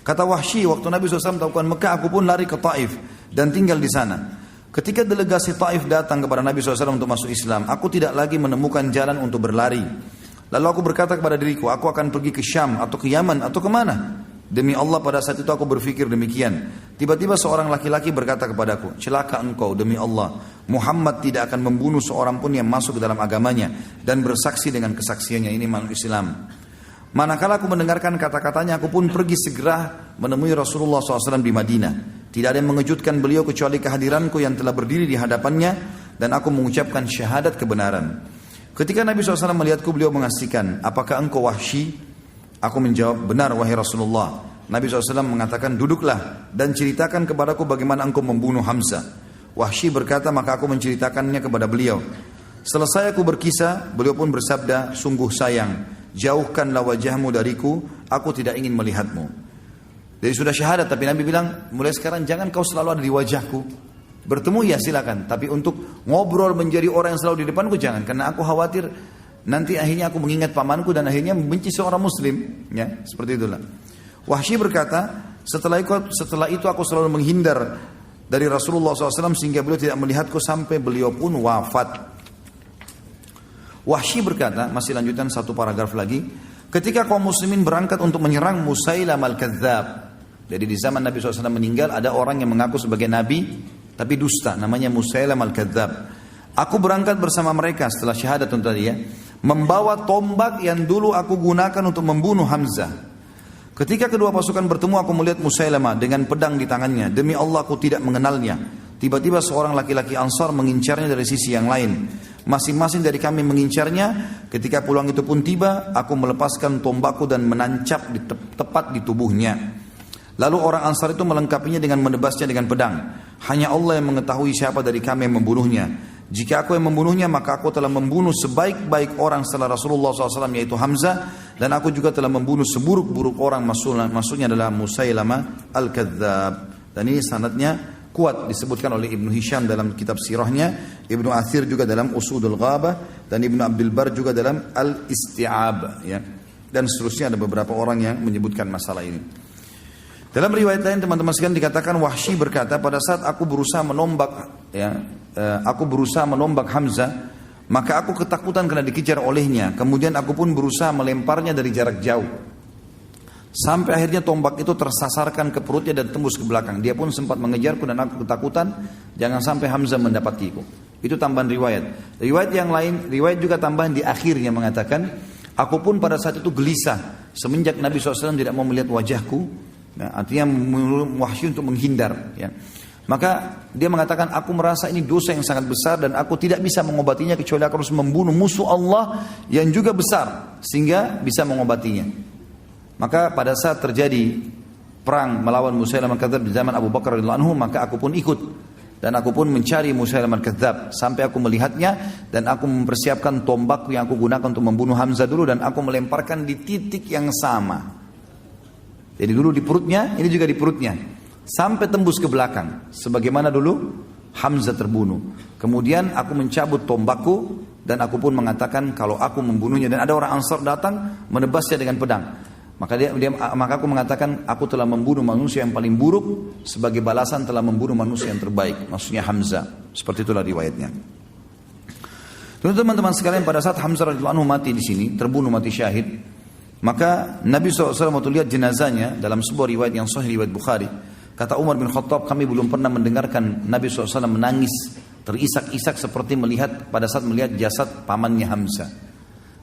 Kata Wahsy, waktu Nabi SAW melakukan Mekah, aku pun lari ke Taif dan tinggal di sana. Ketika delegasi Taif datang kepada Nabi SAW untuk masuk Islam, aku tidak lagi menemukan jalan untuk berlari. Lalu aku berkata kepada diriku, aku akan pergi ke Syam atau ke Yaman atau kemana? Demi Allah pada saat itu aku berpikir demikian. Tiba-tiba seorang laki-laki berkata kepadaku, celaka engkau demi Allah. Muhammad tidak akan membunuh seorang pun yang masuk ke dalam agamanya dan bersaksi dengan kesaksiannya. Ini makhluk Islam. Manakala aku mendengarkan kata-katanya, aku pun pergi segera menemui Rasulullah SAW di Madinah. Tidak ada yang mengejutkan beliau kecuali kehadiranku yang telah berdiri di hadapannya dan aku mengucapkan syahadat kebenaran. Ketika Nabi SAW melihatku, beliau mengasihkan, apakah engkau Wahsy? Aku menjawab, benar wahai Rasulullah. Nabi SAW mengatakan, duduklah dan ceritakan kepadaku bagaimana engkau membunuh Hamzah. Wahsy berkata, maka aku menceritakannya kepada beliau. Selesai aku berkisah, beliau pun bersabda, sungguh sayang, jauhkanlah wajahmu dariku, aku tidak ingin melihatmu. Jadi sudah syahadat, tapi Nabi bilang, mulai sekarang jangan kau selalu ada di wajahku. Bertemu ya silakan, tapi untuk ngobrol menjadi orang yang selalu di depanku jangan, karena aku khawatir nanti akhirnya aku mengingat pamanku dan akhirnya membenci seorang muslim, ya, seperti itulah. Wahsy berkata, setelah itu aku selalu menghindar dari Rasulullah SAW sehingga beliau tidak melihatku sampai beliau pun wafat. Wahsy berkata, masih lanjutan satu paragraf lagi, ketika kaum muslimin berangkat untuk menyerang Musailamah al-Kadzdzab. Jadi di zaman Nabi SAW meninggal ada orang yang mengaku sebagai nabi tapi dusta, namanya Musailamah al-Kadzdzab. Aku berangkat bersama mereka setelah syahadat tadi ya, membawa tombak yang dulu aku gunakan untuk membunuh Hamzah. Ketika kedua pasukan bertemu, aku melihat Musailamah dengan pedang di tangannya. Demi Allah aku tidak mengenalnya. Tiba-tiba seorang laki-laki Ansar mengincarnya dari sisi yang lain. Masing-masing dari kami mengincarnya. Ketika pulang itu pun tiba, aku melepaskan tombakku dan menancap tepat di tubuhnya. Lalu orang Ansar itu melengkapinya dengan menebasnya dengan pedang. Hanya Allah yang mengetahui siapa dari kami yang membunuhnya. Jika aku yang membunuhnya, maka aku telah membunuh sebaik-baik orang setelah Rasulullah SAW, yaitu Hamzah. Dan aku juga telah membunuh seburuk-buruk orang, maksudnya adalah Musailamah al-Kadzdzab. Dan ini sanadnya kuat, disebutkan oleh Ibnu Hisham dalam kitab sirahnya, Ibnu Athir juga dalam Usudul Ghabah, dan Ibnu Abdul Bar juga dalam Al-Isti'ab, ya. Dan seterusnya ada beberapa orang yang menyebutkan masalah ini. Dalam riwayat lain teman-teman sekalian dikatakan Wahsy berkata, pada saat aku berusaha menombak Hamzah, maka aku ketakutan karena dikejar olehnya. Kemudian aku pun berusaha melemparnya dari jarak jauh. Sampai akhirnya tombak itu tersasarkan ke perutnya dan tembus ke belakang. Dia pun sempat mengejarku dan aku ketakutan jangan sampai Hamzah mendapatiku. Itu tambahan riwayat. Riwayat yang lain, riwayat juga tambahan di akhirnya mengatakan, aku pun pada saat itu gelisah semenjak Nabi SAW tidak mau melihat wajahku. Nah, artinya Wahsy untuk menghindar, ya. Maka dia mengatakan, aku merasa ini dosa yang sangat besar dan aku tidak bisa mengobatinya kecuali aku harus membunuh musuh Allah yang juga besar sehingga bisa mengobatinya. Maka pada saat terjadi perang melawan Musailamah al-Kadzdzab di zaman Abu Bakar radhiyallahu anhu, maka aku pun ikut dan aku pun mencari Musailamah al-Kadzdzab sampai aku melihatnya dan aku mempersiapkan tombakku yang aku gunakan untuk membunuh Hamzah dulu dan aku melemparkan di titik yang sama. Jadi dulu di perutnya, ini juga di perutnya. Sampai tembus ke belakang. Sebagaimana dulu Hamzah terbunuh. Kemudian aku mencabut tombakku dan aku pun mengatakan kalau aku membunuhnya. Dan ada orang Ansar datang menebasnya dengan pedang. Maka aku mengatakan aku telah membunuh manusia yang paling buruk sebagai balasan telah membunuh manusia yang terbaik. Maksudnya Hamzah. Seperti itulah riwayatnya. Teman-teman sekalian, pada saat Hamzah radhiyallahu anhu mati di sini, terbunuh mati syahid, maka Nabi SAW waktu lihat jenazahnya dalam sebuah riwayat yang sahih, riwayat Bukhari, kata Umar bin Khattab, kami belum pernah mendengarkan Nabi SAW menangis terisak-isak seperti pada saat melihat jasad pamannya Hamzah.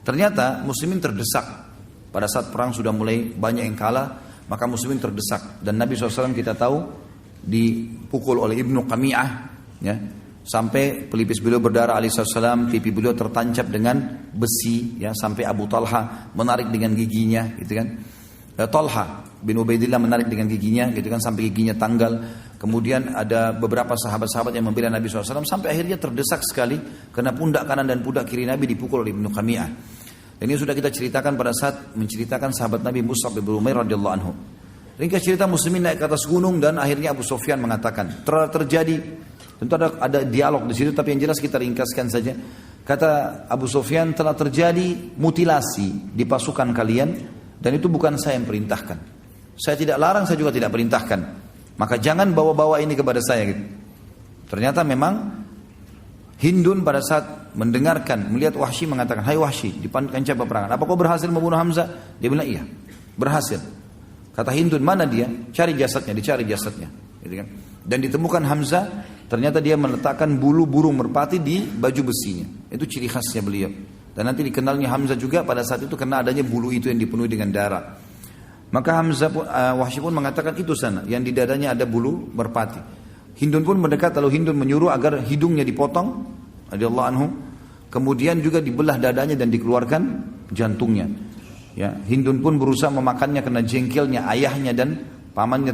Ternyata muslimin terdesak. Pada saat perang sudah mulai banyak yang kalah, maka muslimin terdesak. Dan Nabi SAW kita tahu dipukul oleh Ibnu Qami'ah, ya, sampai pelipis beliau berdarah alaihissalam, pipi beliau tertancap dengan besi, ya, sampai Abu Talha menarik dengan giginya, gitu kan. Talha bin Ubaidillah menarik dengan giginya, gitu kan, sampai giginya tanggal. Kemudian ada beberapa sahabat-sahabat yang membela Nabi SAW sampai akhirnya terdesak sekali karena pundak kanan dan pundak kiri Nabi dipukul oleh Ibnu Qami'ah. Dan ini sudah kita ceritakan pada saat menceritakan sahabat Nabi Mus'ab bin Umair radhiyallahu anhu. Ringkas cerita muslimin naik ke atas gunung dan akhirnya Abu Sufyan mengatakan terjadi. Tentu ada dialog di situ, tapi yang jelas kita ringkaskan saja. Kata Abu Sufyan, telah terjadi mutilasi di pasukan kalian dan itu bukan saya yang perintahkan. Saya tidak larang, saya juga tidak perintahkan. Maka jangan bawa-bawa ini kepada saya gitu. Ternyata memang Hindun pada saat mendengarkan, melihat Wahsy mengatakan, "Hai Wahsy, di kancah peperangan, apa kau berhasil membunuh Hamzah?" Dia bilang, "Iya, berhasil." Kata Hindun, "Mana dia?" "Cari jasadnya." Dicari jasadnya, gitu kan. Dan ditemukan Hamzah, ternyata dia meletakkan bulu burung merpati di baju besinya. Itu ciri khasnya beliau. Dan nanti dikenalnya Hamzah juga pada saat itu karena adanya bulu itu yang dipenuhi dengan darah. Maka Wahsy pun mengatakan, "Itu sana, yang di dadanya ada bulu merpati." Hindun pun mendekat, lalu Hindun menyuruh agar hidungnya dipotong, radhiyallahu anhu, kemudian juga dibelah dadanya dan dikeluarkan jantungnya. Ya, Hindun pun berusaha memakannya karena jengkelnya ayahnya dan pamannya